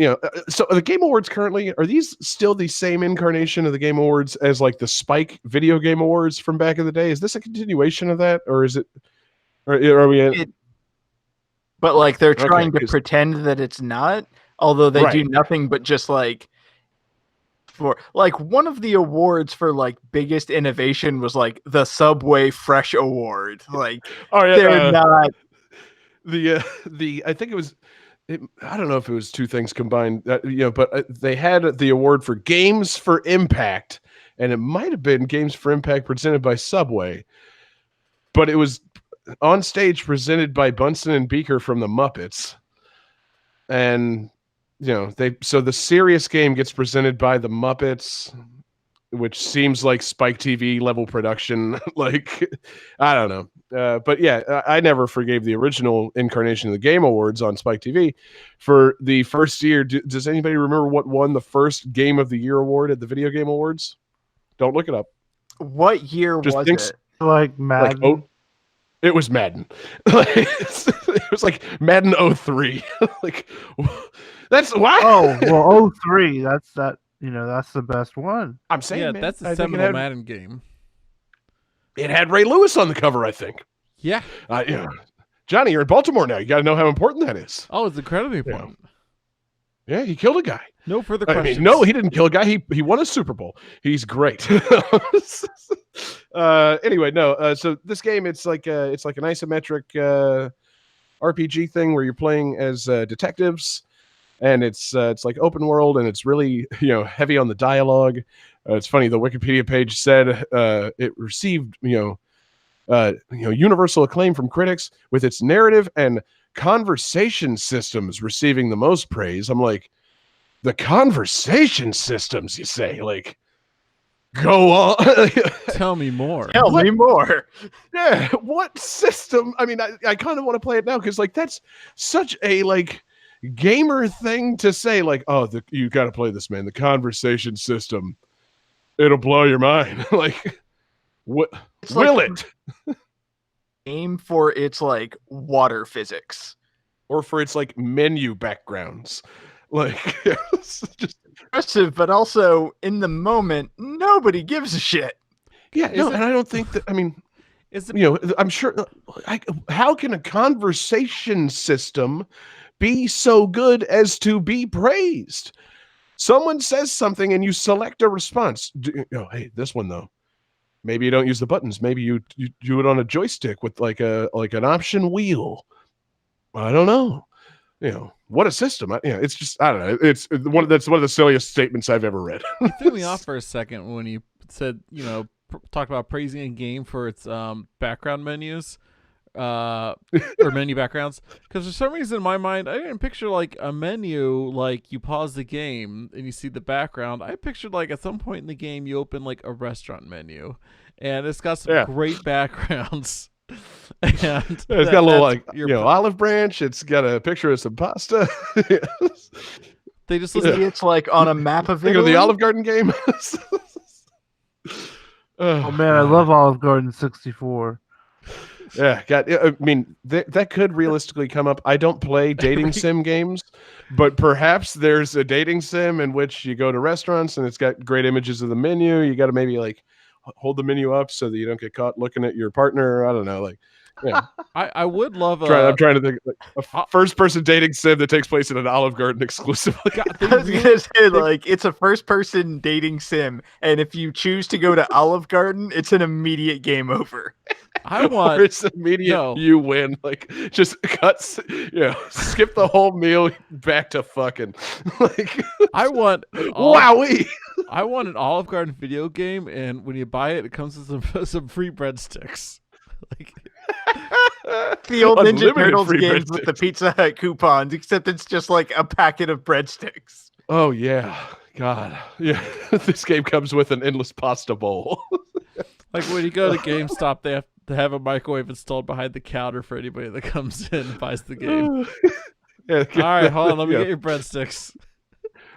so the Game Awards currently, are these still the same incarnation of the Game Awards as like the Spike Video Game Awards from back in the day? Is this a continuation of that, or is it? Or are we? But like they're Okay, trying to 'cause- pretend that it's not, although they do Right. nothing but just like for like one of the awards for like biggest innovation was like the Subway Fresh Award. Like Oh yeah, they're not the I think it was. I don't know if it was two things combined, but they had the award for Games for Impact, and it might have been Games for Impact presented by Subway, but it was on stage presented by Bunsen and Beaker from the Muppets, and so the serious game gets presented by the Muppets, which seems like Spike TV level production. Like, I don't know. But yeah, I never forgave the original incarnation of the Game Awards on Spike TV for the first year. Does anybody remember what won the first Game of the Year award at the Video Game Awards? Don't look it up. what year Just was think it? Like Madden. Like, it was Madden. It was like Madden 03. Like, that's why. Oh well, 03. That's that. That's the best one. I'm saying, Yeah, man, that's I a think seminal Madden game. it had Ray Lewis on the cover, I think. Yeah. Johnny, you're in Baltimore now. You got to know how important that is. Oh, it's incredibly important. Yeah, he killed a guy. No further I questions. mean, no, he didn't kill a guy. He won a Super Bowl. He's great. Anyway, no. So this game, it's like an isometric RPG thing where you're playing as detectives, and it's like open world, and it's really heavy on the dialogue. It's funny. The Wikipedia page said it received universal acclaim from critics, with its narrative and conversation systems receiving the most praise. I'm like, the conversation systems, you say? Like, go on. Tell me more. Tell me more. Yeah, what system? I mean, I kind of want to play it now because like that's such a like gamer thing to say. Like, oh, you got to play this, man. The conversation system, it'll blow your mind. Like, what? It's Will like- it? Aim for its like water physics. Or for its like menu backgrounds? Like, it's just Impressive, but also in the moment, nobody gives a shit. yeah. Is No, it- and I don't think that. I mean, Is the I'm sure. How can a conversation system be so good as to be praised? Someone says something and you select a response. Hey, this one though. Maybe you don't use the buttons. Maybe you do it on a joystick with like an option wheel. I don't know. What a system. It's just I don't know. It's that's one of the silliest statements I've ever read. you threw me off for a second when you said talked about praising a game for its background menus or menu backgrounds, because for some reason in my mind I didn't picture like a menu like you pause the game and you see the background. I pictured like at some point in the game you open like a restaurant menu and it's got some Yeah. great backgrounds. And It's got a little that's like your olive branch. It's got a picture of some pasta. They just Maybe listen. it's like on a map of Think of the Italy. Olive Garden game. Oh man, I love Olive Garden 64. Yeah, I mean, that could realistically come up. I don't play dating sim games, but perhaps there's a dating sim in which you go to restaurants and it's got great images of the menu. You got to maybe like hold the menu up so that you don't get caught looking at your partner. I don't know, like, yeah. I would love I'm trying to think like a first-person dating sim that takes place in an Olive Garden exclusively. God, they I was really- gonna say, like, it's a first-person dating sim, and if you choose to go to Olive Garden, it's an immediate game over. I Or want it's immediate. no. You win. Like just cuts. Skip the whole meal back to fucking. Like I want an wowee. I want an Olive Garden video game, and when you buy it, it comes with some free breadsticks. Like, The old Ninja Unlimited Turtles free games with the breadsticks. Pizza Hut coupons, except it's just like a packet of breadsticks. Oh yeah, God, yeah. This game comes with an endless pasta bowl. like when you go to GameStop, they have to have a microwave installed behind the counter for anybody that comes in and buys the game. Yeah, All right, hold on, let me yeah. get your breadsticks.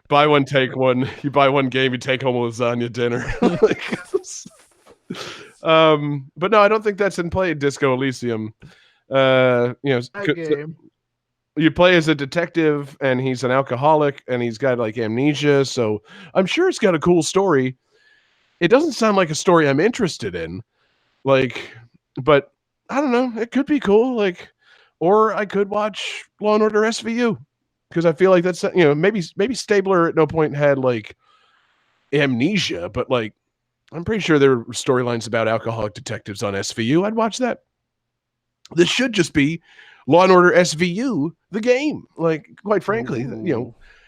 Buy one, take one. You buy one game, you take home a lasagna dinner. Like, but no, I don't think that's in play at Disco Elysium. Game. You play as a detective and he's an alcoholic and he's got like amnesia, so I'm sure it's got a cool story. It doesn't sound like a story I'm interested in, like, but I don't know, it could be cool, like, or I could watch Law and Order SVU because I feel like that's maybe Stabler at no point had like amnesia, but like I'm pretty sure there were storylines about alcoholic detectives on SVU. I'd watch that. This should just be Law and Order SVU, the game. Like, quite frankly,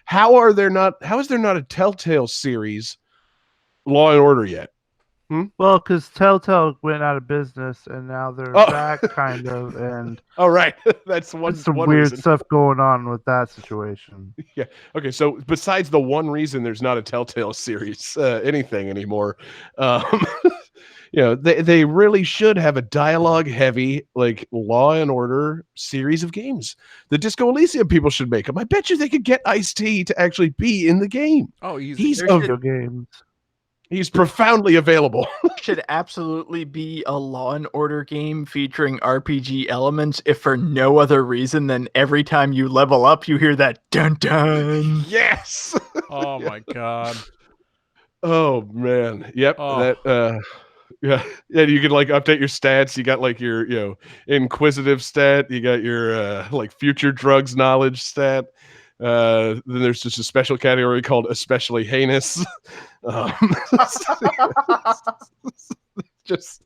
how is there not a Telltale series Law and Order yet? Well, because Telltale went out of business and now they're Oh. back, kind of, and All right, that's one. there's some one weird reason. stuff going on with that situation. Okay, so besides the one reason there's not a Telltale series anything anymore, they really should have a dialogue-heavy like Law and Order series of games. The Disco Elysium people should make them. I bet you they could get Ice-T to actually be in the game. Oh, easy. He's There's Video games. he's profoundly available. Should absolutely be a Law and Order game featuring RPG elements, if for no other reason than every time you level up, you hear that dun dun. Yes. Oh my god. Oh man. Yep. Oh. That yeah. You can like update your stats. You got like your inquisitive stat, you got your like future drugs knowledge stat. Then there's just a special category called especially heinous. Just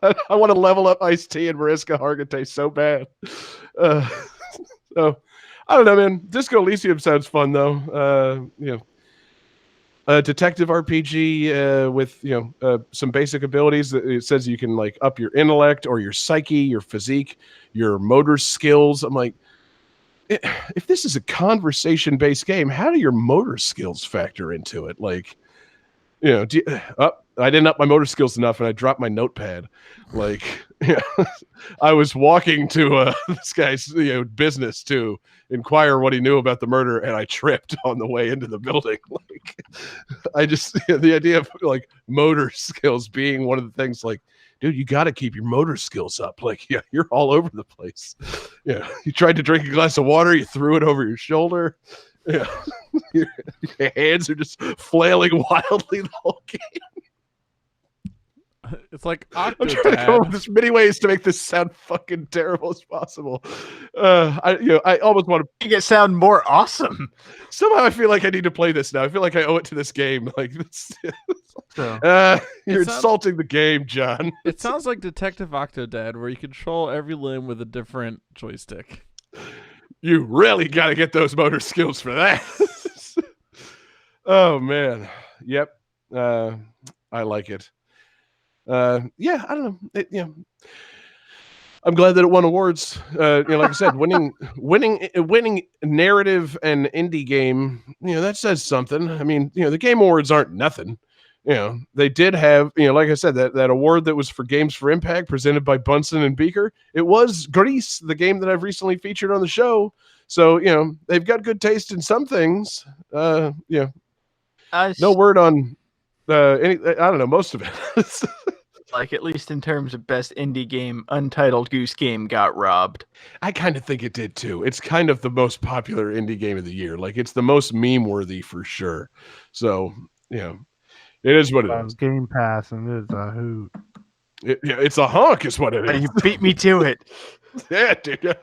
I want to level up Ice-T and Mariska Hargitay so bad. So I don't know, man. Disco Elysium sounds fun though. A detective RPG with some basic abilities. It says you can like up your intellect or your psyche, your physique, your motor skills. I'm like, if this is a conversation-based game, how do your motor skills factor into it? Like, I didn't up my motor skills enough, and I dropped my notepad. Like, I was walking to this guy's business to inquire what he knew about the murder, and I tripped on the way into the building. Like, I just the idea of like motor skills being one of the things, like, dude, you got to keep your motor skills up. Like, you're all over the place. Yeah, you tried to drink a glass of water, you threw it over your shoulder. Yeah, your hands are just flailing wildly the whole game. It's like I'm trying to come up with Octodad. as many ways to make this sound fucking terrible as possible. I almost want to. Make it sound more awesome. Somehow I feel like I need to play this now. I feel like I owe it to this game. Like, this, So you're sounds- insulting the game, John. It sounds like Detective Octodad, where you control every limb with a different joystick. You really got to get those motor skills for that. Oh man, yep. I like it. Yeah, I don't know. I'm glad that it won awards. Like I said, winning narrative and indie game. That says something. I mean, the Game Awards aren't nothing. they did have, like I said, that award that was for Games for Impact presented by Bunsen and Beaker. It was Grease, the game that I've recently featured on the show. So, they've got good taste in some things. No word on any, I don't know, most of it. Like, at least in terms of best indie game, Untitled Goose Game got robbed. I kind of think it did too. It's kind of the most popular indie game of the year. Like, it's the most meme worthy for sure. So, it is what it is. Game Pass, and it's a hoot. It's a honk, is what it is. You beat me to it. Yeah, dude.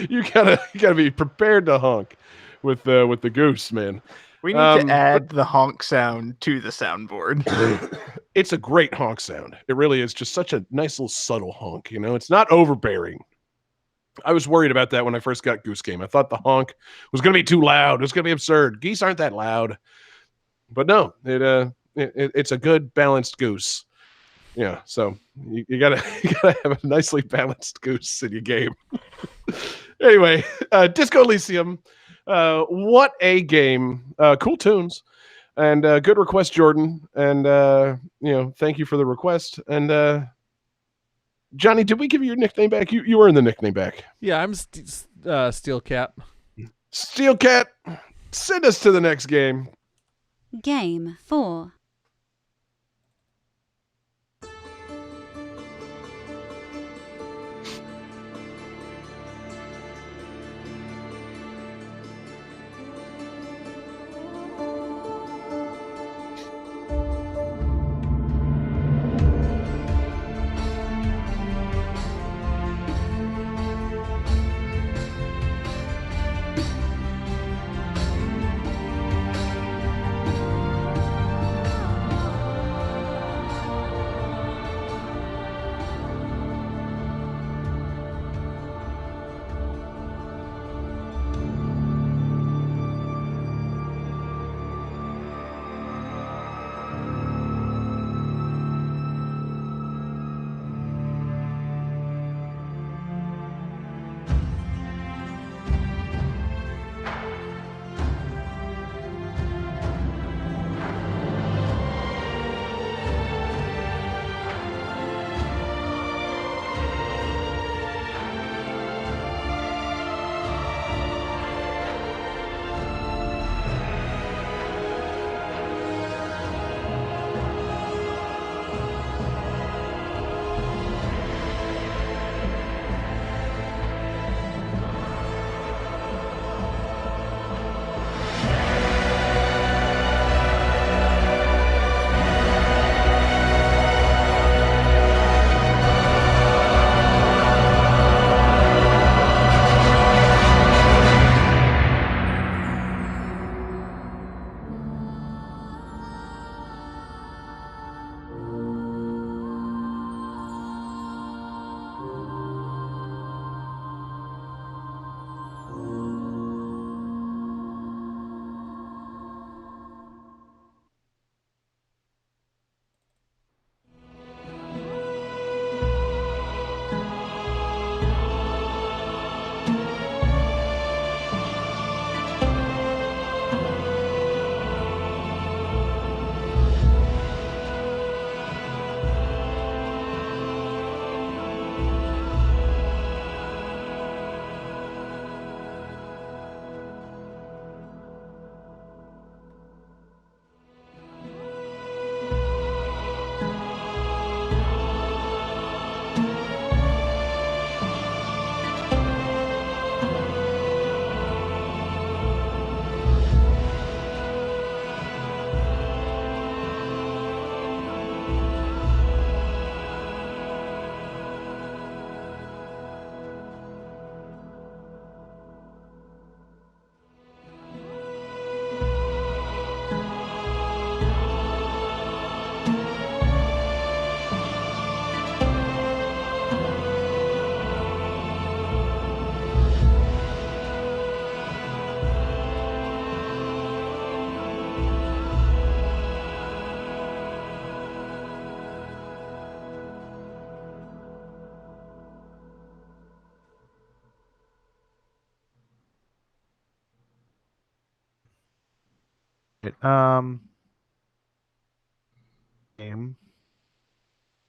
You gotta be prepared to honk with the goose, man. We need to add the honk sound to the soundboard. It's a great honk sound. It really is just such a nice little subtle honk. It's not overbearing. I was worried about that when I first got Goose Game. I thought the honk was going to be too loud. It was going to be absurd. Geese aren't that loud. But no, it's a good balanced goose. Yeah, so you gotta have a nicely balanced goose in your game. Anyway, Disco Elysium. What a game. Cool tunes. And good request, Jordan. And thank you for the request. And Johnny, did we give you your nickname back? You earned the nickname back. Yeah, I'm Steel Cat. Steel Cat, send us to the next game. Game 4. Um, game,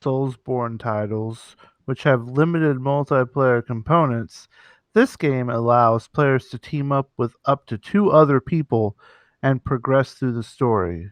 Soulsborne titles, which have limited multiplayer components, this game allows players to team up with up to 2 other people and progress through the story.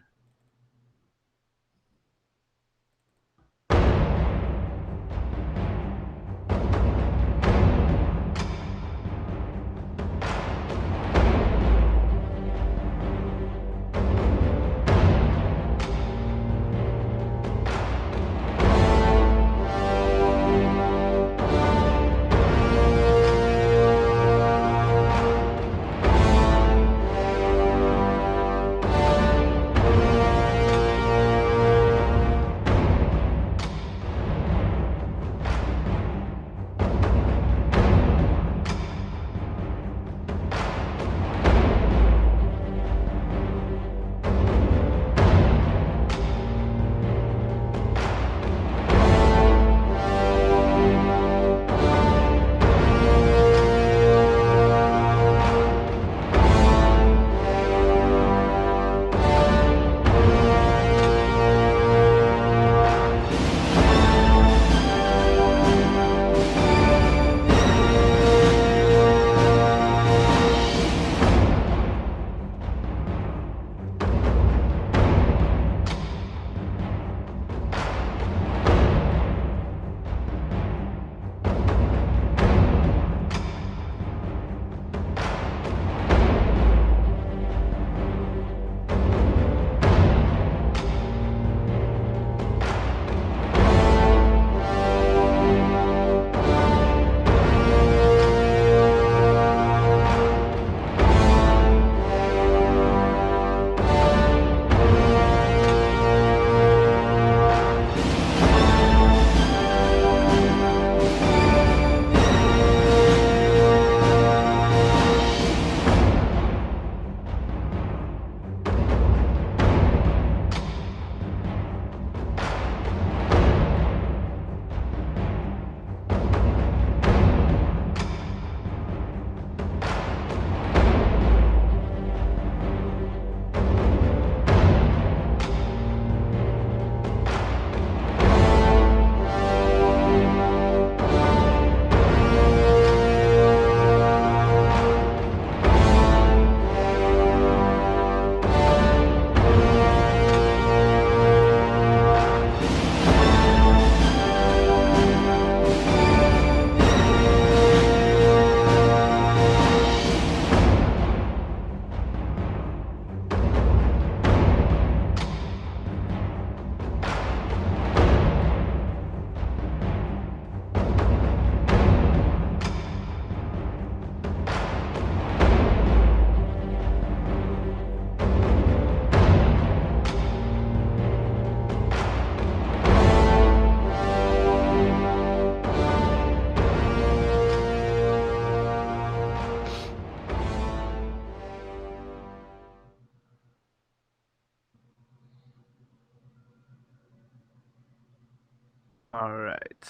All right.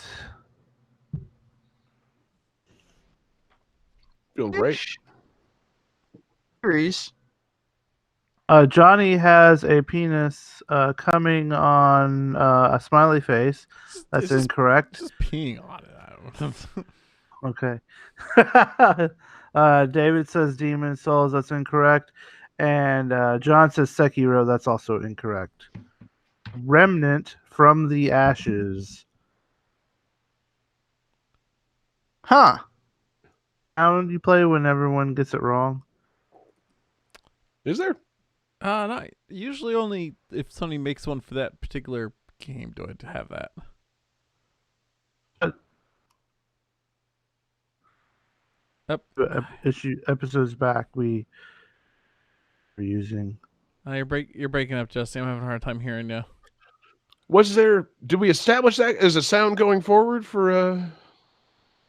Feeling great. Series. Johnny has a penis coming on a smiley face. That's It's just- incorrect. Just peeing on it. I don't Okay. David says Demon Souls. That's incorrect. And John says Sekiro. That's also incorrect. Remnant from the Ashes. Huh. How do you play when everyone gets it wrong? Is there? not usually only if somebody makes one for that particular game do I have that. Episodes back, we were using. You're breaking up, Jesse. I'm having a hard time hearing you. Was there? Did we establish that as a sound going forward for a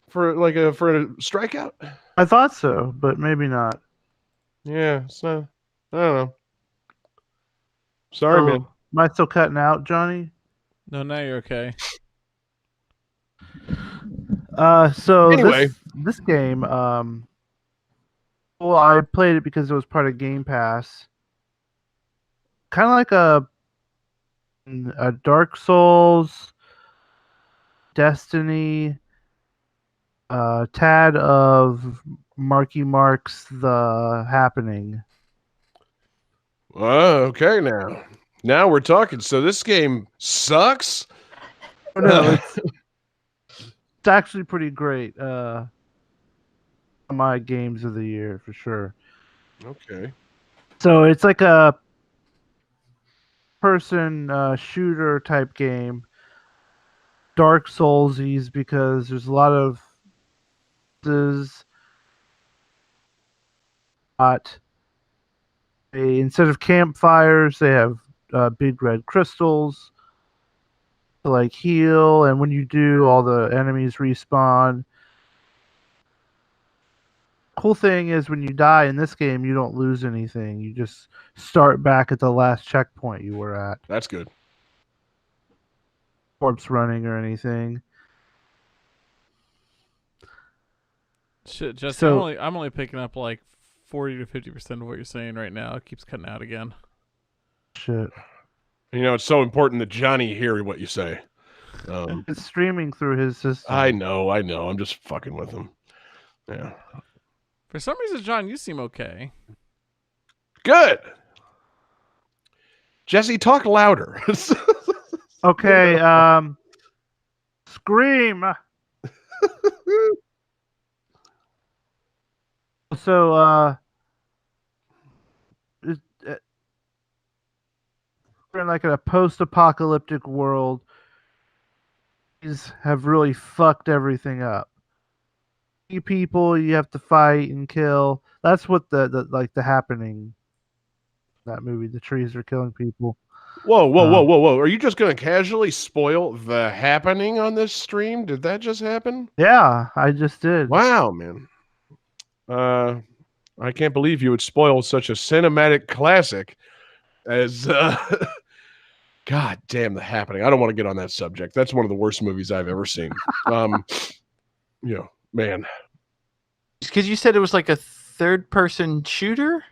strikeout? I thought so, but maybe not. Yeah, it's not. I don't know. Sorry, man. Am I still cutting out, Johnny? No, now you're okay. So Anyway. this game, well, I played it because it was part of Game Pass. Kind of like a Dark Souls, Destiny, tad of Marky Mark's The Happening. Okay, now we're talking. So this game sucks. Oh, no, it's actually pretty great. My games of the year for sure. Okay. So it's like a person shooter type game. Dark Soulsies because there's a lot of instead of campfires they have big red crystals to like heal, and when you do, all the enemies respawn. Cool thing is when you die in this game, you don't lose anything. You just start back at the last checkpoint you were at. That's good. Corpse running or anything. Shit, Jesse, So- I'm only picking up like 40 to 50% of what you're saying right now. It keeps cutting out again. Shit. You know, it's so important that Johnny hear what you say. It's streaming through his system. I know. I'm just fucking with him. Yeah. For some reason, John, you seem okay. Good. Jesse, talk louder. Okay, Scream. So, we're in like a post-apocalyptic world. These have really fucked everything up. People you have to fight and kill. That's what the happening. That movie, the trees are killing people. Whoa. Are you just going to casually spoil The Happening on this stream? Did that just happen? Yeah, I just did. Wow, man. I can't believe you would spoil such a cinematic classic as God damn, The Happening. I don't want to get on that subject. That's one of the worst movies I've ever seen. Man. Because you said it was like a third-person shooter?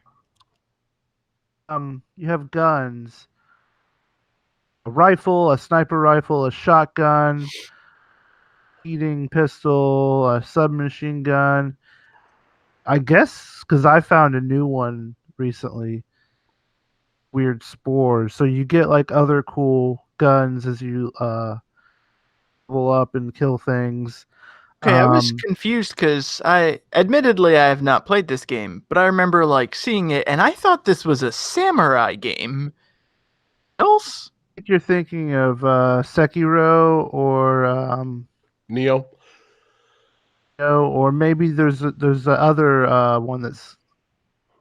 You have guns. A rifle, a sniper rifle, a shotgun, eating pistol, a submachine gun. I guess because I found a new one recently. Weird spores. So you get like other cool guns as you level up and kill things. Okay, I was confused because I have not played this game, but I remember like seeing it and I thought this was a samurai game. Else? I think you're thinking of Sekiro or Neo? or maybe there's the other one that's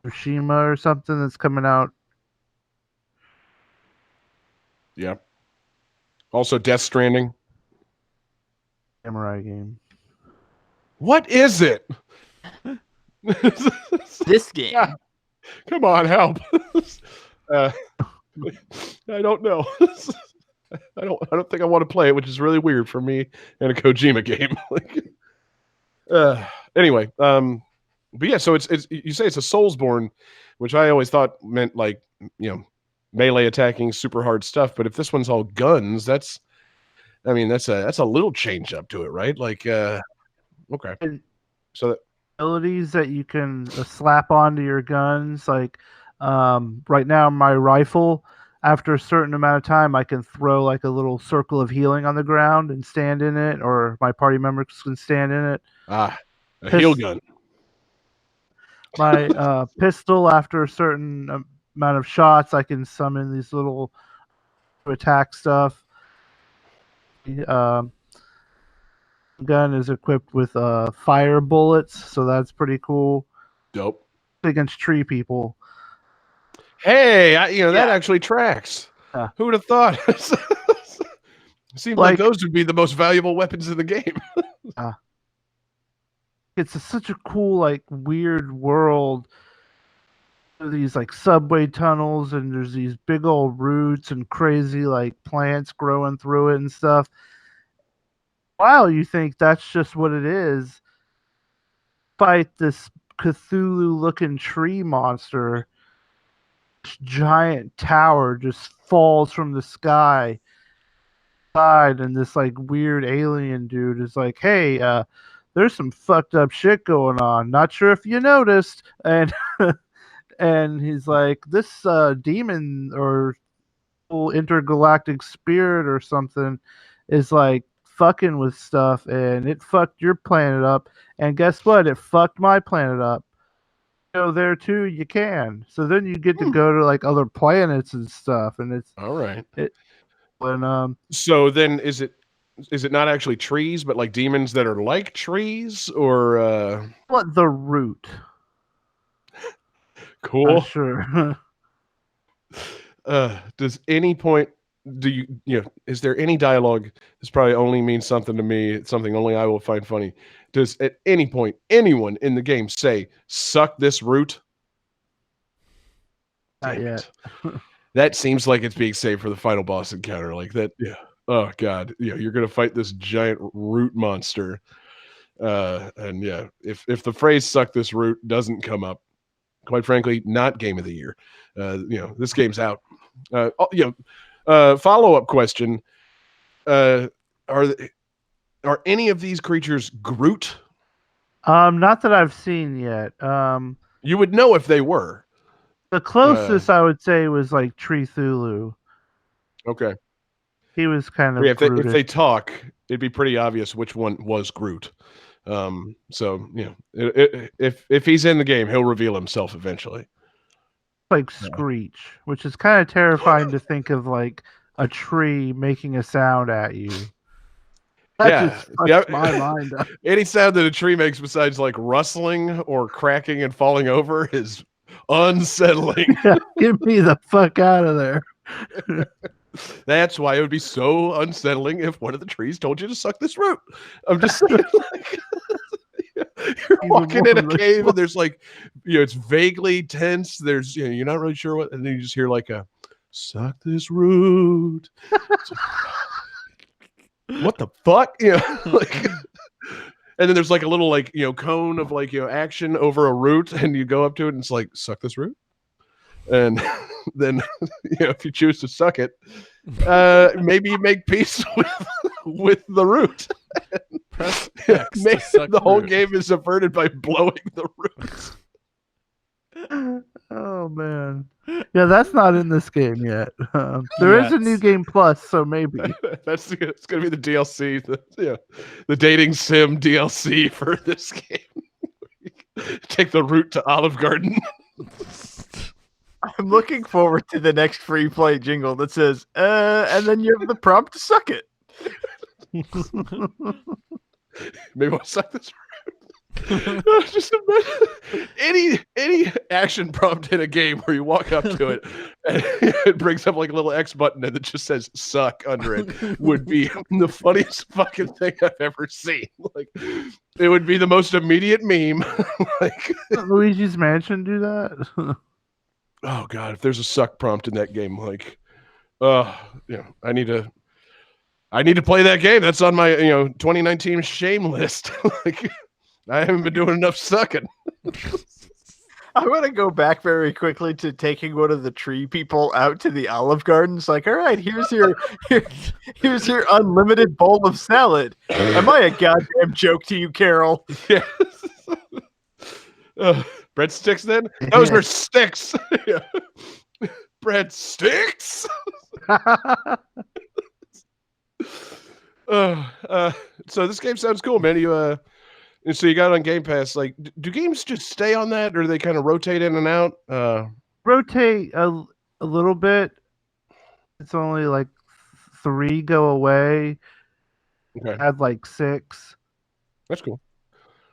Tsushima or something that's coming out. Yeah. Also Death Stranding. Samurai game. What is it? This game. Yeah. Come on, help. I don't know. I don't think I want to play it, which is really weird for me and a Kojima game. Anyway, but yeah, so it's you say it's a Soulsborne, which I always thought meant like, melee attacking, super hard stuff. But if this one's all guns, that's a little change up to it, right? Like, okay. So that, Abilities that you can slap onto your guns, like right now my rifle, after a certain amount of time I can throw like a little circle of healing on the ground and stand in it, or my party members can stand in it. a heal gun. My pistol, after a certain amount of shots I can summon these little attack stuff. Gun is equipped with fire bullets, so that's pretty cool. Dope. Against tree people. Hey, that actually tracks. Who would have thought? Seems like those would be the most valuable weapons in the game. It's such a cool, like, weird world. These like subway tunnels, and there's these big old roots and crazy like plants growing through it and stuff. Wow, you think that's just what it is? Fight this Cthulhu-looking tree monster. giant tower just falls from the sky side, and this like weird alien dude is like, "Hey, there's some fucked up shit going on. Not sure if you noticed." And and he's like, "This demon or intergalactic spirit or something is like fucking with stuff, and it fucked your planet up. And guess what? It fucked my planet up. Go there too, you can." So then you get to go to like other planets and stuff, and it's All right. when So then is it not actually trees, but like demons that are like trees, or what the root? cool? Sure. Does any point is there any dialogue? This probably only means something to me. It's something only I will find funny. Does at any point anyone in the game say "suck this root"? Not Damn yet. it. That seems like it's being saved for the final boss encounter. Like that. Yeah. Oh God. Yeah. You're gonna fight this giant root monster. And yeah, if the phrase "suck this root" doesn't come up, quite frankly, not game of the year. This game's out. Follow-up question: Are any of these creatures Groot? Not that I've seen yet. You would know if they were. The closest I would say was like Tree Thulu. Okay. He was kind of Yeah, if Groot-ish. they talk, it'd be pretty obvious which one was Groot. So if he's in the game, he'll reveal himself eventually. like Screech, which is kind of terrifying to think of, like a tree making a sound at you. That just fucks my mind up. Any sound that a tree makes besides like rustling or cracking and falling over is unsettling. Yeah, get me the fuck out of there. That's why it would be so unsettling if one of the trees told you to suck this root. I'm just saying, like, you're walking in a cave and there's like, it's vaguely tense. There's, you're not really sure what, and then you just hear like a "suck this root." What the fuck? Like, and then there's like a little like cone of like action over a root, and you go up to it and it's like, "Suck this root," and then if you choose to suck it, maybe you make peace with the root. Press X to suck the whole root. game is averted by blowing the roots. Oh man, yeah, that's not in this game yet. There is a new game plus, so maybe. It's going to be the DLC, the dating sim DLC for this game. Take the route to Olive Garden. I'm looking forward to the next free play jingle that says, and then you have the prompt to suck it. Maybe I'll suck this root. Just imagine any action prompt in a game where you walk up to it and it brings up like a little X button and it just says "suck" under it would be the funniest fucking thing I've ever seen. Like, it would be the most immediate meme. Like, Luigi's Mansion do that? oh god, if there's a suck prompt in that game, like, I need to play that game. That's on my 2019 shame list. Like, I haven't been doing enough sucking. I want to go back very quickly to taking one of the tree people out to the Olive Garden. It's like, all right, here's your unlimited bowl of salad. Am I a goddamn joke to you, Carol? Yeah. Breadsticks then? Those are sticks. Yeah. Breadsticks? So this game sounds cool, man. So you got it on Game Pass. Like, do games just stay on that, or do they kind of rotate in and out? Rotate a little bit. It's only like 3 go away. Okay, Add like 6. that's cool.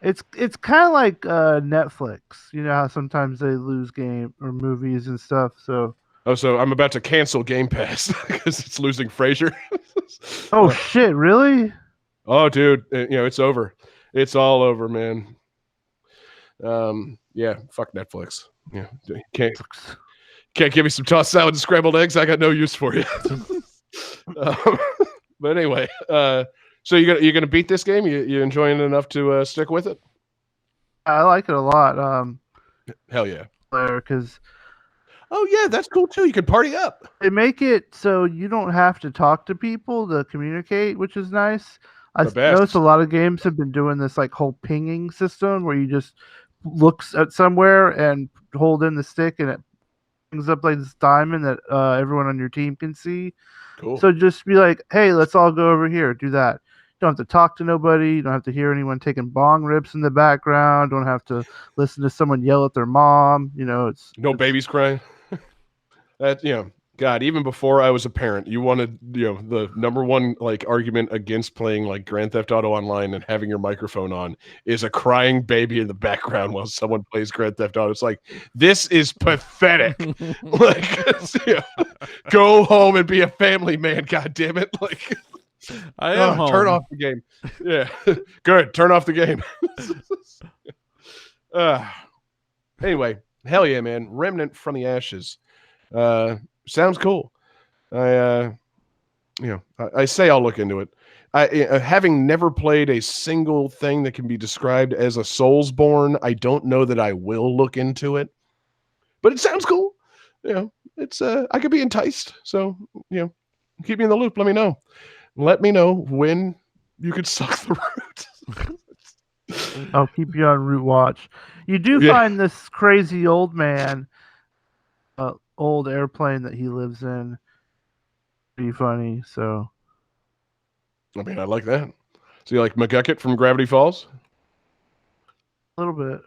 It's kind of like Netflix. You know how sometimes they lose game or movies and stuff. So So I'm about to cancel Game Pass because it's losing Frasier. shit, really? Oh, dude, it's over. It's all over, man. Yeah, fuck Netflix. Yeah, can't give me some tossed salad and scrambled eggs. I got no use for you. But anyway, so you're gonna beat this game? You enjoying it enough to stick with it? I like it a lot. Hell yeah. Because Oh yeah, that's cool too. You can party up. They make it so you don't have to talk to people to communicate, which is nice. I The best. noticed a lot of games have been doing this like whole pinging system where you just look at somewhere and hold in the stick and it brings up like this diamond that everyone on your team can see. Cool. So just be like, hey, let's all go over here, do that. You don't have to talk to nobody. You don't have to hear anyone taking bong rips in the background. Don't have to listen to someone yell at their mom. It's No babies crying. That God, even before I was a parent, you wanted the number one like argument against playing like Grand Theft Auto Online and having your microphone on is a crying baby in the background while someone plays Grand Theft Auto. It's like, this is pathetic. Like, go home and be a family man. God damn it! Like, I am home. Turn off the game. Yeah, good. Turn off the game. Anyway, hell yeah, man! Remnant from the Ashes. Sounds cool. I say I'll look into it. Having never played a single thing that can be described as a Soulsborne, I don't know that I will look into it. But it sounds cool. It's I could be enticed. So keep me in the loop. Let me know. Let me know when you could suck the root. I'll keep you on route watch. You do find this crazy old man, old airplane that he lives in. Pretty funny. So, I mean, I like that. So you like McGucket from Gravity Falls? a little bit.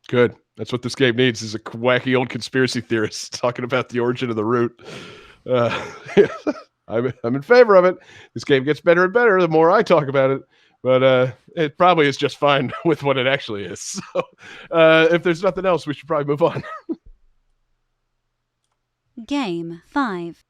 Good. That's what this game needs, is a wacky old conspiracy theorist talking about the origin of the root. I'm in favor of it. This game gets better and better the more I talk about it. But it probably is just fine with what it actually is. So if there's nothing else, we should probably move on. Game 5.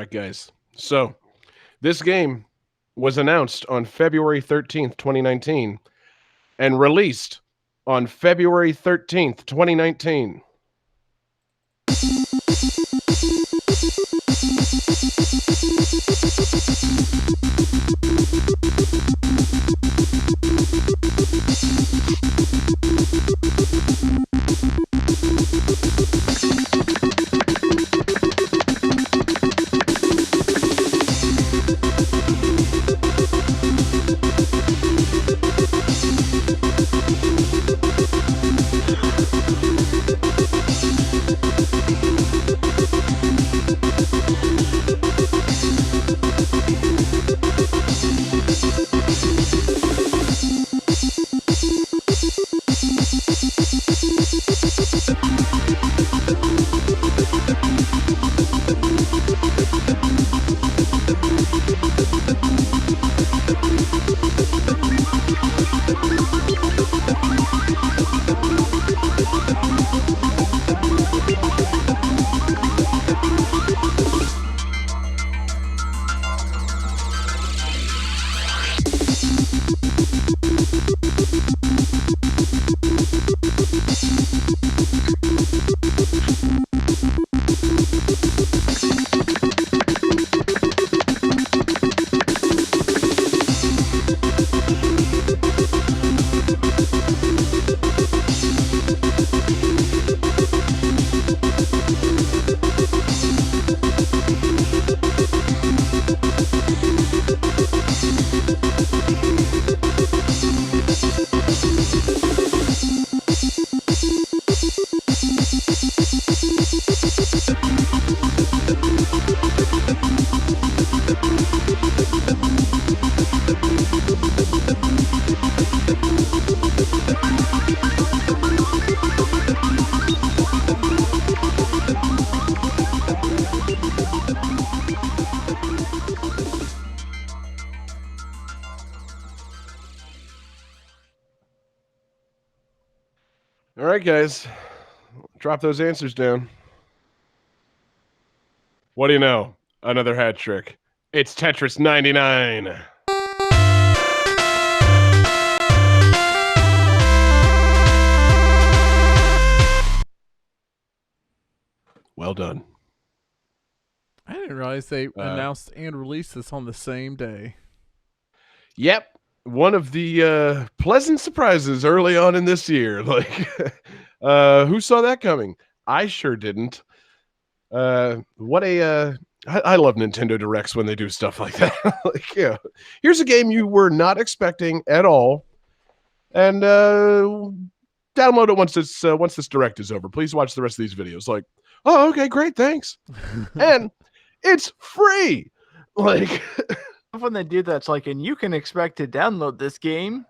right, guys. So this game was announced on February 13th, 2019, and released on February 13th, 2019. All right, guys. Drop those answers down. What do you know? Another hat trick. It's Tetris 99. Well done. I didn't realize they announced and released this on the same day. Yep. One of the pleasant surprises early on in this year. Like, who saw that coming? I sure didn't. What a I love Nintendo Directs when they do stuff like that. Like, yeah, here's a game you were not expecting at all, and download it once this Direct is over. Please watch the rest of these videos. Like, oh, okay, great, thanks, and it's free. Like, when they do that, it's like, and you can expect to download this game.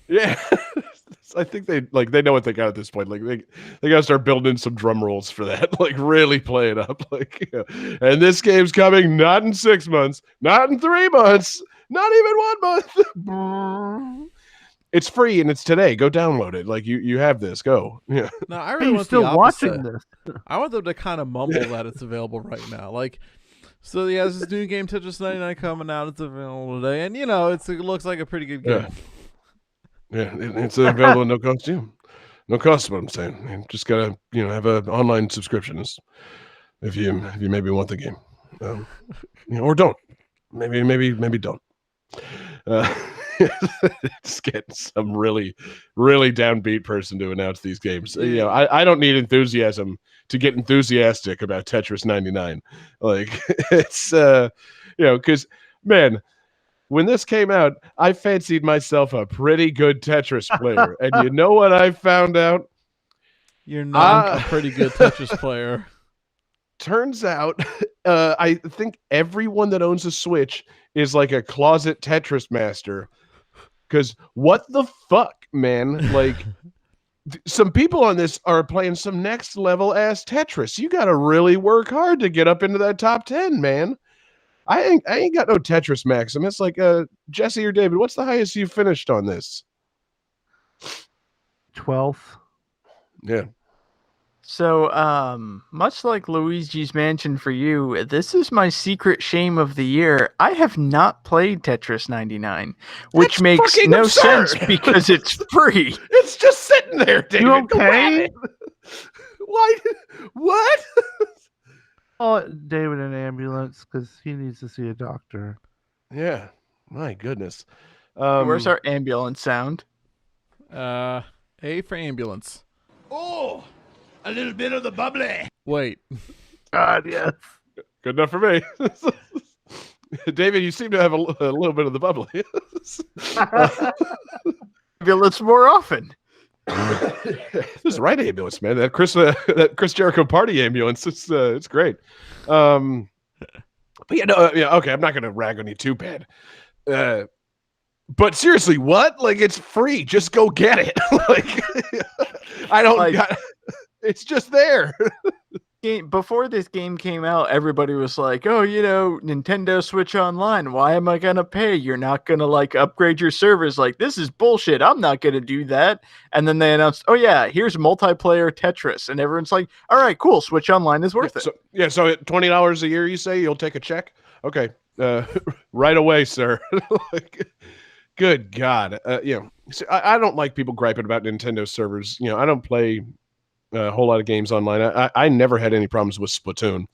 Yeah. I think they know what they got at this point. Like they got to start building some drum rolls for that. Like really play it up. Like, you know, and this game's coming not in 6 months, not in 3 months, not even 1 month. It's free and it's today. Go download it. Like you have this. Go. Yeah. No, I really want still the opposite. watching this. I want them to kind of mumble that it's available right now. Like, so yeah, this new game Tetris 99 coming out. It's available today, and you know, it looks like a pretty good game. Yeah, it's available at no cost to you. No cost is what I'm saying. You just gotta, have an online subscription if you maybe want the game, or don't. Maybe don't. Just get some really, really downbeat person to announce these games. I don't need enthusiasm to get enthusiastic about Tetris 99. Like it's because man. When this came out, I fancied myself a pretty good Tetris player. And you know what I found out? You're not a pretty good Tetris player. Turns out, I think everyone that owns a Switch is like a closet Tetris master. Because what the fuck, man? Like, some people on this are playing some next level ass Tetris. You got to really work hard to get up into that top 10, man. I ain't got no Tetris maximum. It's like Jesse or David, what's the highest you finished on this? 12th. Yeah. So, much like Luigi's Mansion for you, this is my secret shame of the year. I have not played Tetris 99, which That's makes fucking no absurd. sense because it's free. It's just sitting there, David. You Go okay? at it. Why? What? Call David an ambulance because he needs to see a doctor. Yeah. My goodness. Where's our ambulance sound? A for ambulance. Oh, a little bit of the bubbly. Wait. God, yes. Good enough for me. David, you seem to have a little bit of the bubbly. Ambulance more often. This is the right ambulance, man. That Chris Jericho party ambulance. It's great. But yeah, no, yeah, okay. I'm not gonna rag on you too bad. But seriously, what? Like, it's free. Just go get it. Like, I don't. Like- it's just there. Before this game came out, everybody was like, "Oh, Nintendo Switch Online. Why am I gonna pay? You're not gonna upgrade your servers. Like, this is bullshit. I'm not gonna do that." And then they announced, "Oh yeah, here's multiplayer Tetris," and everyone's like, "All right, cool. Switch Online is worth it." So at $20 a year, you say you'll take a check? Okay, right away, sir. Like, good God, see, I don't like people griping about Nintendo servers. I don't play a whole lot of games online. I never had any problems with Splatoon.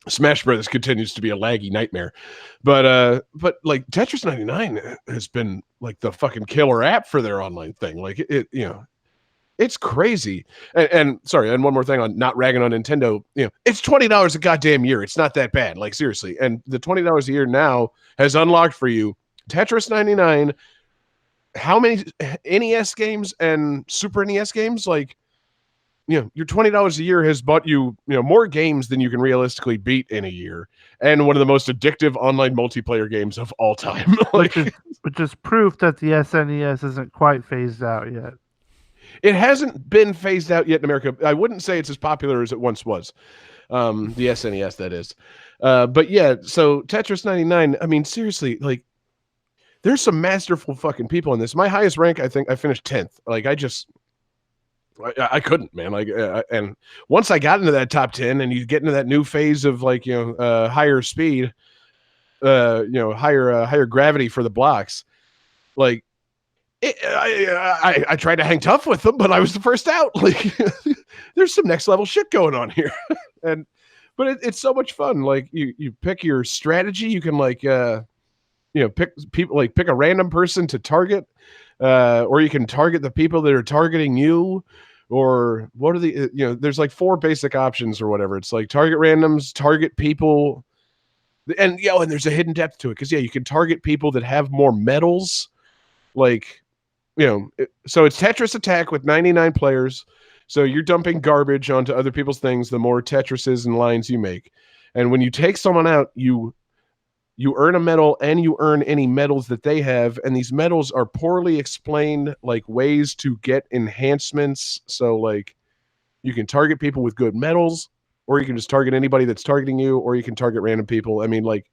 Smash Brothers continues to be a laggy nightmare, but like Tetris 99 has been like the fucking killer app for their online thing. Like it's crazy. And sorry, and one more thing on not ragging on Nintendo. It's $20 a goddamn year. It's not that bad. Like, seriously, and the $20 a year now has unlocked for you Tetris 99. How many NES games and Super NES games? Like, your $20 a year has bought you, more games than you can realistically beat in a year, and one of the most addictive online multiplayer games of all time. Like, which is proof that the SNES isn't quite phased out yet. It hasn't been phased out yet in America. I wouldn't say it's as popular as it once was. The SNES, that is. But yeah, so Tetris 99. I mean, seriously, like, there's some masterful fucking people in this. My highest rank, I think I finished 10th. Like, I couldn't, man. Like, and once I got into that top 10 and you get into that new phase of like, higher speed, higher gravity for the blocks, like, I tried to hang tough with them, but I was the first out. Like, there's some next level shit going on here. But it's so much fun. Like, you pick your strategy. You can pick people, like pick a random person to target, or you can target the people that are targeting you, or what are the, there's like 4 basic options or whatever. It's like target randoms, target people. And and there's a hidden depth to it. Cause you can target people that have more medals. Like, so it's Tetris Attack with 99 players. So you're dumping garbage onto other people's things, the more Tetrises and lines you make. And when you take someone out, you earn a medal, and you earn any medals that they have. And these medals are poorly explained, like ways to get enhancements. So like, you can target people with good medals, or you can just target anybody that's targeting you, or you can target random people. I mean, like,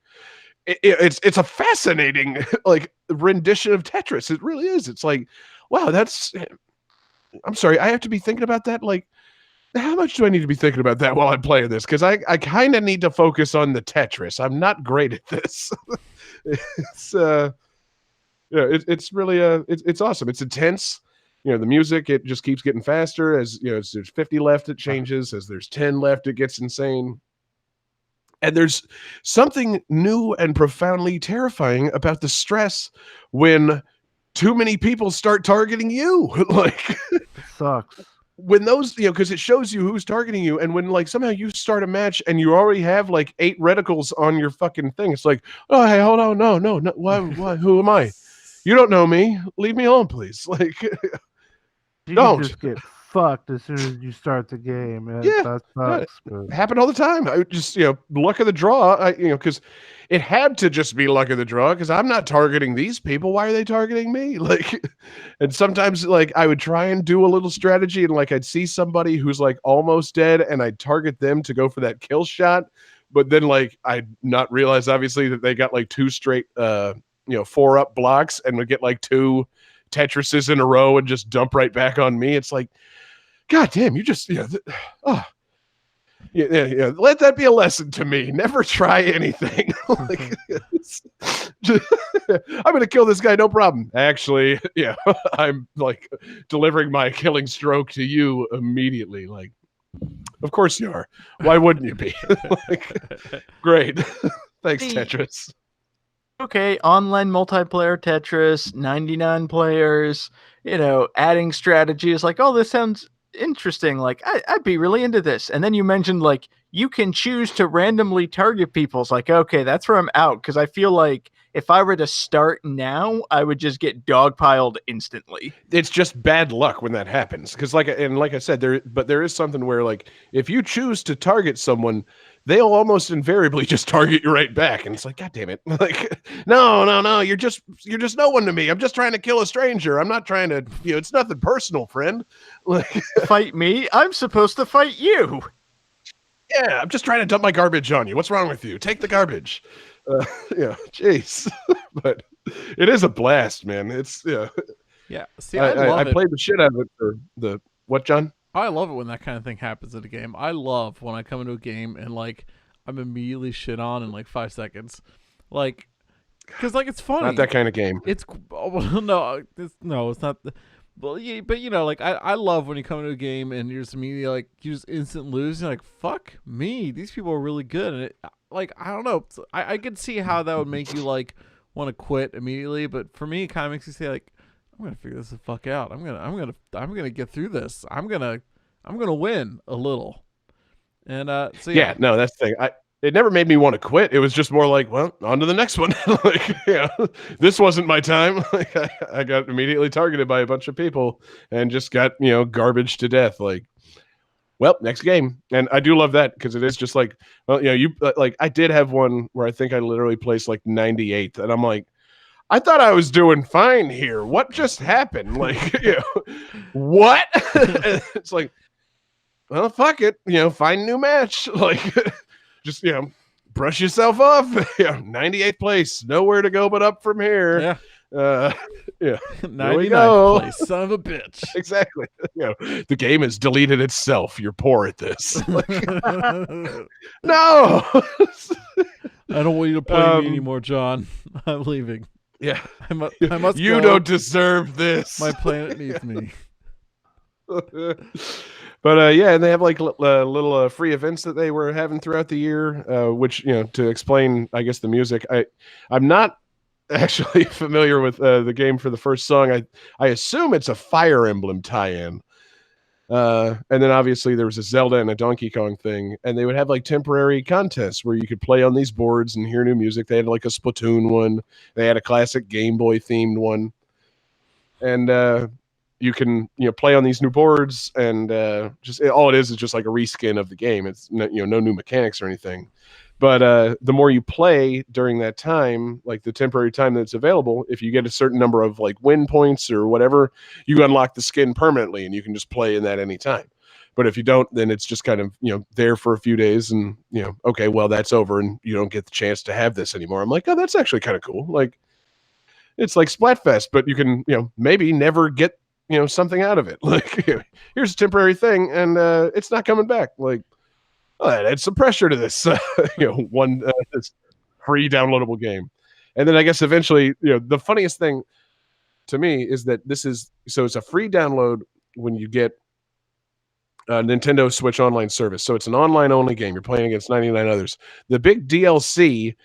it's a fascinating like rendition of Tetris. It really is. It's like, wow, I'm sorry, I have to be thinking about that. Like, how much do I need to be thinking about that while I'm playing this? Because I kind of need to focus on the Tetris. I'm not great at this. It's really it's awesome. It's intense. The music, it just keeps getting faster. As as there's 50 left, it changes. As there's 10 left, it gets insane. And there's something new and profoundly terrifying about the stress when too many people start targeting you. Like, It sucks. When those, because it shows you who's targeting you. And when like somehow you start a match and you already have like 8 reticles on your fucking thing, it's like, oh, hey, hold on. No. Why, who am I? You don't know me. Leave me alone, please. Like, You don't. just get fucked as soon as you start the game. Yeah, That sucks. But happened all the time. I just, luck of the draw. Because it had to just be luck of the draw. Because I'm not targeting these people. Why are they targeting me? Like, and sometimes like I would try and do a little strategy, and like I'd see somebody who's like almost dead, and I'd target them to go for that kill shot. But then like I'd not realize obviously that they got like 2 straight, 4-up blocks, and would get like 2 Tetrises in a row and just dump right back on me. It's like, God damn, you just oh. Yeah. Let that be a lesson to me. Never try anything. Like, I'm gonna kill this guy, no problem. Actually, yeah, I'm like delivering my killing stroke to you immediately. Like, of course you are. Why wouldn't you be? Like, great. Thanks, Tetris. Okay, online multiplayer Tetris, 99 players, adding strategy is like, oh, this sounds interesting. Like, I'd be really into this. And then you mentioned, like, you can choose to randomly target people. It's like, okay, that's where I'm out. Because I feel like if I were to start now, I would just get dogpiled instantly. It's just bad luck when that happens. Because like I said, there is something where, like, if you choose to target someone, they'll almost invariably just target you right back. And it's like, God damn it. Like, no, you're just no one to me. I'm just trying to kill a stranger. I'm not trying to, it's nothing personal, friend. Like, fight me? I'm supposed to fight you. Yeah, I'm just trying to dump my garbage on you. What's wrong with you? Take the garbage. Jeez. But it is a blast, man. It's, Yeah. See, I played the shit out of it for the, what, John? I love it when that kind of thing happens in a game. I love when I come into a game and, like, I'm immediately shit on in, like, 5 seconds. Like, because, like, it's funny. Not that kind of game. It's, no, it's not. Well, yeah, but, like, I love when you come into a game and you're just immediately, like, you just instant lose. You're like, fuck me. These people are really good. And, like, I don't know. I could see how that would make you, like, want to quit immediately. But for me, it kind of makes you say, like, I'm gonna figure this the fuck out. I'm gonna get through this. I'm gonna win a little. And so yeah, no, that's the thing. It never made me want to quit. It was just more like, well, on to the next one. Like, this wasn't my time. Like, I got immediately targeted by a bunch of people and just got garbage to death. Like, well, next game. And I do love that because it is just like, well, you like, I did have one where I think I literally placed like 98th, and I'm like, I thought I was doing fine here. What just happened? Like, what? It's like, well, fuck it. Find a new match. Like, just, brush yourself off. 98th place. Nowhere to go but up from here. Yeah. 99th place. Son of a bitch. Exactly. The game has deleted itself. You're poor at this. Like, no. I don't want you to play me anymore, John. I'm leaving. Yeah, I must. You go. don't deserve this. My planet needs me. But yeah, and they have like little free events that they were having throughout the year, which to explain, I guess, the music. I'm not actually familiar with the game for the first song. I assume it's a Fire Emblem tie-in. And then obviously there was a Zelda and a Donkey Kong thing, and they would have like temporary contests where you could play on these boards and hear new music. They had like a Splatoon one. They had a classic Game Boy themed one. And you can play on these new boards, and just all it is just like a reskin of the game. It's no new mechanics or anything. But the more you play during that time, like the temporary time that's available, if you get a certain number of like win points or whatever, you unlock the skin permanently, and you can just play in that anytime. But if you don't, then it's just kind of there for a few days, and okay, well, that's over, and you don't get the chance to have this anymore. I'm like, oh, that's actually kind of cool. Like, it's like Splatfest, but you can maybe never get something out of it. Like, here's a temporary thing, and it's not coming back. Like, that adds some pressure to this, this free downloadable game. And then I guess eventually, the funniest thing to me is that it's a free download when you get Nintendo Switch Online service. So it's an online only game. You're playing against 99 others. The big DLC,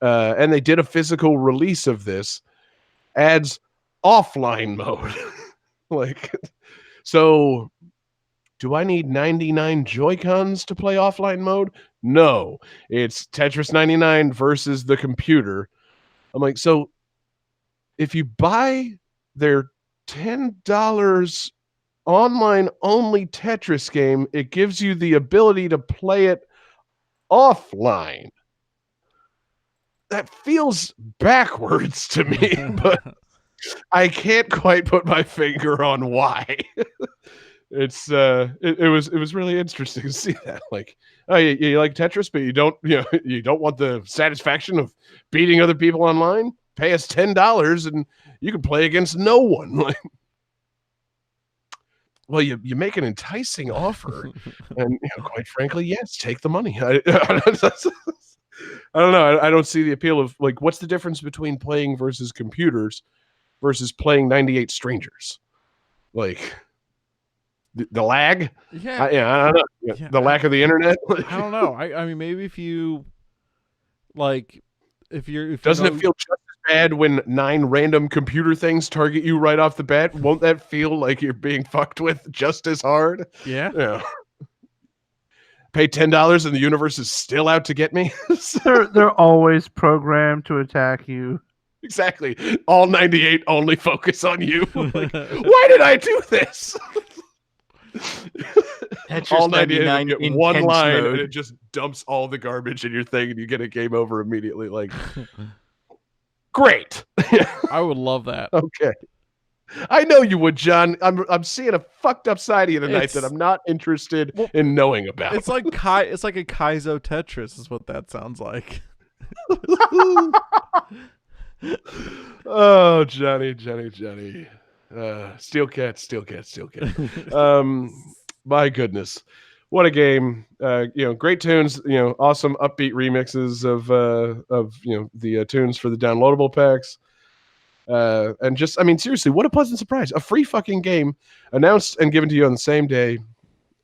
and they did a physical release of this, adds offline mode. Like, so do I need 99 Joy-Cons to play offline mode? No. It's Tetris 99 versus the computer. I'm like, so if you buy their $10 online only Tetris game, it gives you the ability to play it offline. That feels backwards to me, but I can't quite put my finger on why. It's it was really interesting to see that. Like, oh, you like Tetris, but you don't want the satisfaction of beating other people online. Pay us $10 and you can play against no one. Like, well, you make an enticing offer, and quite frankly, yes, take the money. I don't know. I don't see the appeal of like, what's the difference between playing versus computers versus playing 98 Strangers? Like the lag? Yeah, I don't know. Yeah, The lack of the internet. I don't know. I mean, maybe if you like, if Doesn't it feel just as bad when 9 random computer things target you right off the bat? Won't that feel like you're being fucked with just as hard? Yeah. Yeah. Pay $10 and the universe is still out to get me. They're always programmed to attack you. Exactly. All 98 only focus on you. Like, why did I do this? Tetris All 98 99 you get one intense line mode. and it just dumps all the garbage in your thing and you get a game over immediately. Like, great. I would love that. Okay. I know you would, John. I'm seeing a fucked up side of you tonight that It's- I'm not interested in knowing about. It's like it's like a Kaizo Tetris is what that sounds like. Oh, Johnny. Steel Cat. My goodness. What a game. Great tunes, awesome upbeat remixes of the tunes for the downloadable packs. And just, I mean, seriously, what a pleasant surprise. A free fucking game announced and given to you on the same day,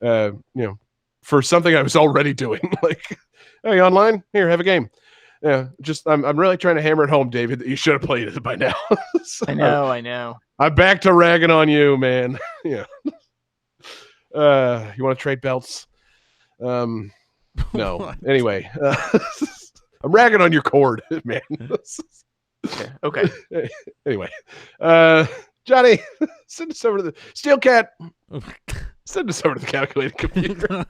for something I was already doing. Like, hey, online? Here, have a game. Yeah, just I'm really trying to hammer it home, David, that you should have played it by now. So, I know. I'm back to ragging on you, man. Yeah. You want to trade belts? No. What? Anyway, I'm ragging on your cord, man. Okay. Anyway, Johnny, send us over to the Steel Cat. Send us over to the calculating computer.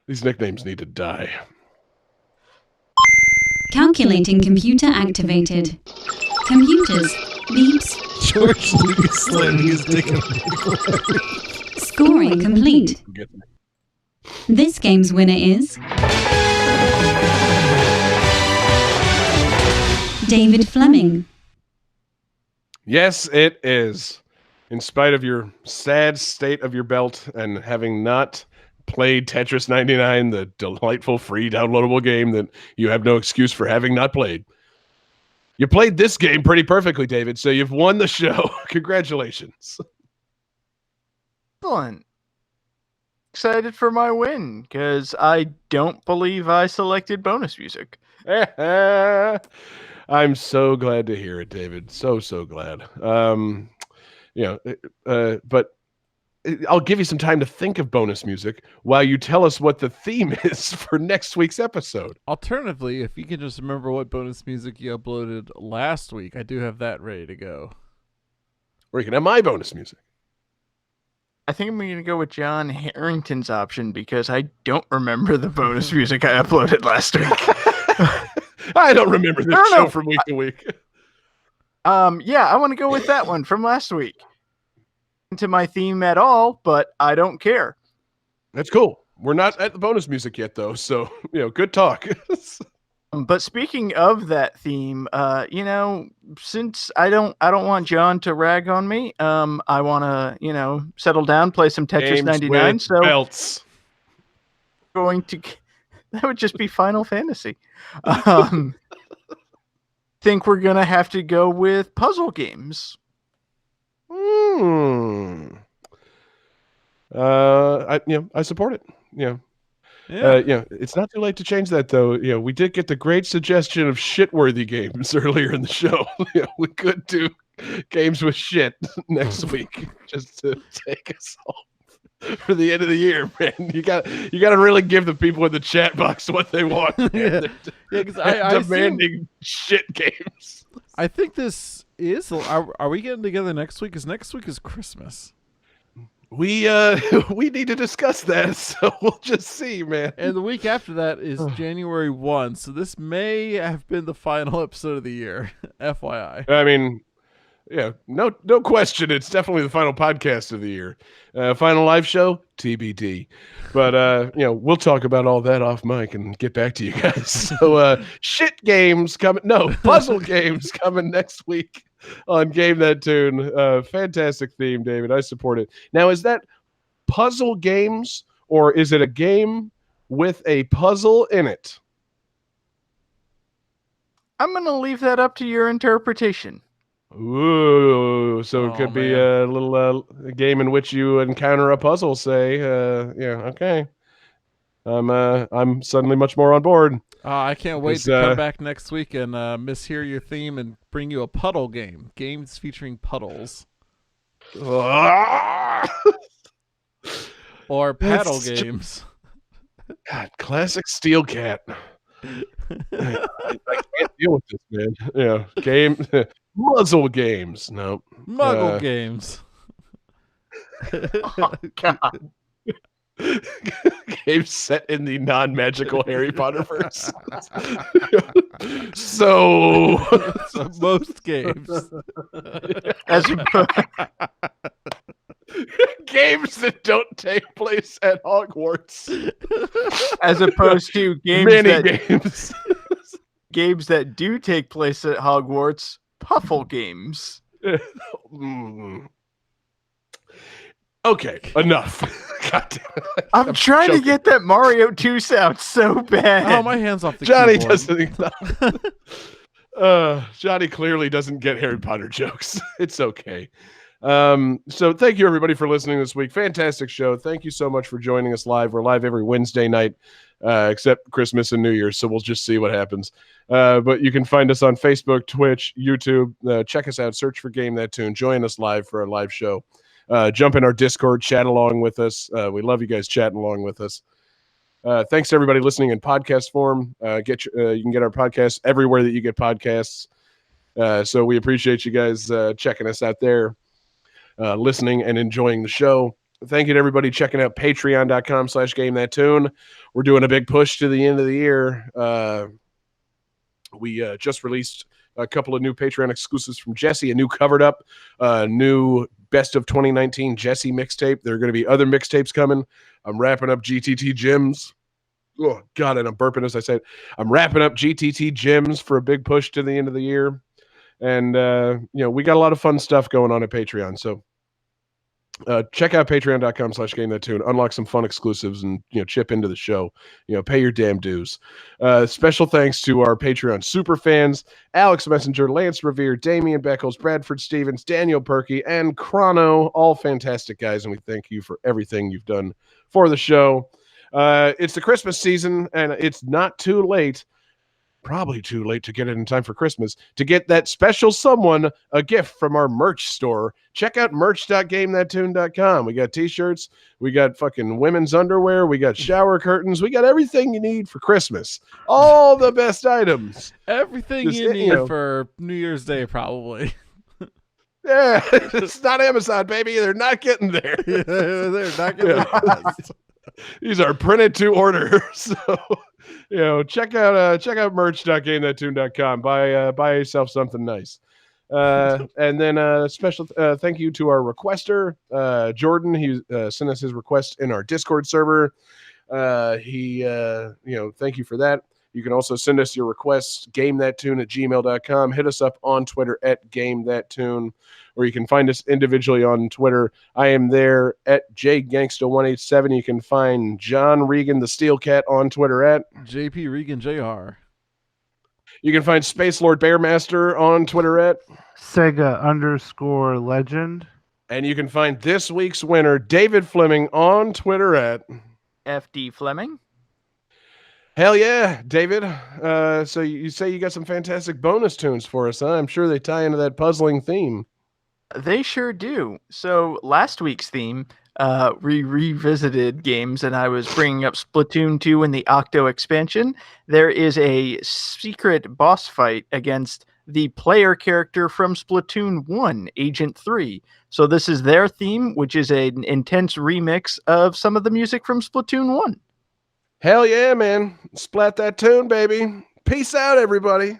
These nicknames need to die. Calculating computer activated. Computers. Beeps. George Lucas slamming his dick in Scoring complete. Get me. This game's winner is David Fleming. Yes, it is. In spite of your sad state of your belt and having not played Tetris 99, the delightful free downloadable game that you have no excuse for having not played, you played this game pretty perfectly, David, so you've won the show. Congratulations. Excellent. Excited for my win because I don't believe I selected bonus music. I'm so glad to hear it, David. So glad. But I'll give you some time to think of bonus music while you tell us what the theme is for next week's episode. Alternatively, if you can just remember what bonus music you uploaded last week, I do have that ready to go. Or you can have my bonus music. I think I'm going to go with John Harrington's option because I don't remember the bonus music I uploaded last week. I don't remember this show from week to week. Yeah, I want to go with that one from last week. Into my theme at all, but I don't care. That's cool. We're not at the bonus music yet, though, so good talk. But speaking of that theme, since I don't want John to rag on me, I want to settle down, play some Tetris Games 99. with So belts. That would just be Final Fantasy. Think we're gonna have to go with puzzle games. I support it. Yeah. It's not too late to change that, though. We did get the great suggestion of shit-worthy games earlier in the show. We could do games with shit next week just to take us home for the end of the year, man. You got to really give the people in the chat box what they want. Man. Because They're demanding shit games. I think this is. Are we getting together next week? Because next week is Christmas. We need to discuss that, so we'll just see, man. And the week after that is January 1, so this may have been the final episode of the year. FYI. I mean, Yeah, no question. It's definitely the final podcast of the year. Final live show, TBD. But we'll talk about all that off mic and get back to you guys. So shit games coming. No, puzzle games coming next week on Game That Tune. Fantastic theme, David. I support it. Now, is that puzzle games or is it a game with a puzzle in it? I'm going to leave that up to your interpretation. Ooh, so it Oh, could be man. a little game in which you encounter a puzzle, say. Okay. I'm suddenly much more on board. I can't wait Is, to come back next week and mishear your theme and bring you a puddle game. Games featuring puddles. Or paddle It's just- games. God, classic Steel Cat. I can't deal with this, man. Yeah, game muzzle games. No, Muggle games. Oh, God. game set in the non-magical Harry Potter verse. So So most games. As opposed, games that don't take place at Hogwarts. as opposed to Many games that do take place at Hogwarts, puffle games. Mm. Okay, enough. God damn it. I'm trying to joking. get that Mario 2 sound so bad. Oh, my hand's off the Johnny keyboard. doesn't. Johnny clearly doesn't get Harry Potter jokes. It's okay. So thank you everybody for listening this week. Fantastic show. Thank you so much for joining us live. We're live every Wednesday night, except Christmas and New Year's. So we'll just see what happens. But you can find us on Facebook, Twitch, YouTube. Check us out. Search for Game That Tune. Join us live for a live show. Jump in our Discord, chat along with us. We love you guys chatting along with us. Thanks to everybody listening in podcast form. You can get our podcast everywhere that you get podcasts. So we appreciate you guys checking us out there, listening and enjoying the show. Thank you to everybody checking out patreon.com/GameThatTune. We're doing a big push to the end of the year. We just released a couple of new Patreon exclusives from Jesse, a new covered up, new best of 2019 Jesse mixtape. There are going to be other mixtapes coming. I'm wrapping up GTT Gems. Oh, God, and I'm burping as I said. I'm wrapping up GTT Gems for a big push to the end of the year. And, we got a lot of fun stuff going on at Patreon. So check out patreon.com/GameThatTune. Unlock some fun exclusives and, chip into the show. Pay your damn dues. Special thanks to our Patreon super fans, Alex Messenger, Lance Revere, Damian Beckles, Bradford Stevens, Daniel Perky, and Chrono. All fantastic guys, and we thank you for everything you've done for the show. It's the Christmas season, and it's not too late. Probably too late to get it in time for Christmas to get that special someone a gift from our merch store. Check out merch.gamethattune.com. We got t-shirts, we got fucking women's underwear, we got shower curtains, we got everything you need for Christmas. All the best items. Everything Just, you need know. for New Year's Day, probably. Yeah, it's not Amazon, baby. They're not getting there. They're not going to These are printed to order. So, check out merch.gamethattune.com. Buy yourself something nice. And then special thank you to our requester, Jordan. He sent us his request in our Discord server. Thank you for that. You can also send us your requests, gamethattune@gmail.com. Hit us up on Twitter @gamethattune, or you can find us individually on Twitter. I am there at JGangsta187. You can find John Regan, the Steel Cat, on Twitter at JP Regan Jr. You can find Space Lord Bearmaster on Twitter at Sega_legend. And you can find this week's winner, David Fleming, on Twitter at FD Fleming. Hell yeah, David. So you say you got some fantastic bonus tunes for us, huh? I'm sure they tie into that puzzling theme. They sure do. So last week's theme, we revisited games, and I was bringing up Splatoon 2 and the Octo expansion. There is a secret boss fight against the player character from Splatoon 1, Agent 3. So this is their theme, which is an intense remix of some of the music from Splatoon 1. Hell yeah, man. Splat that tune, baby. Peace out, everybody.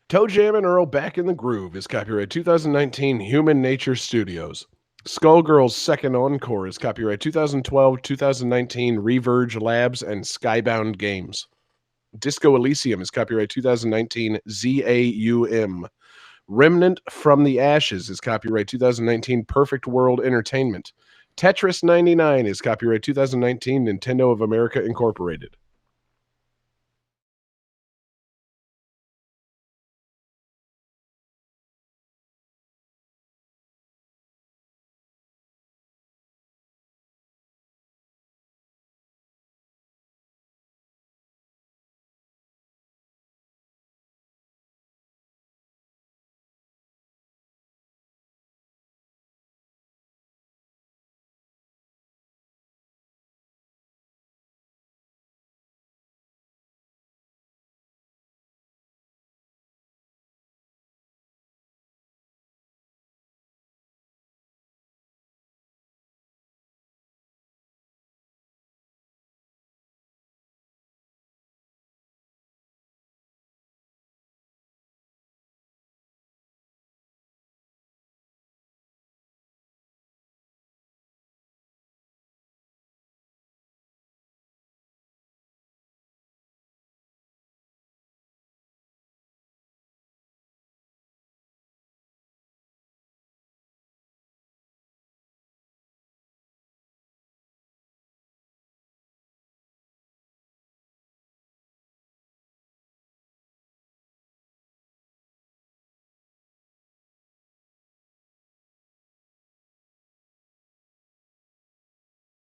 Toe Jam and Earl Back in the Groove is copyright 2019 Human Nature Studios. Skullgirls Second Encore is copyright 2012-2019 Reverge Labs and Skybound Games. Disco Elysium is copyright 2019 ZAUM. Remnant from the Ashes is copyright 2019 Perfect World Entertainment. Tetris 99 is copyright 2019 Nintendo of America Incorporated.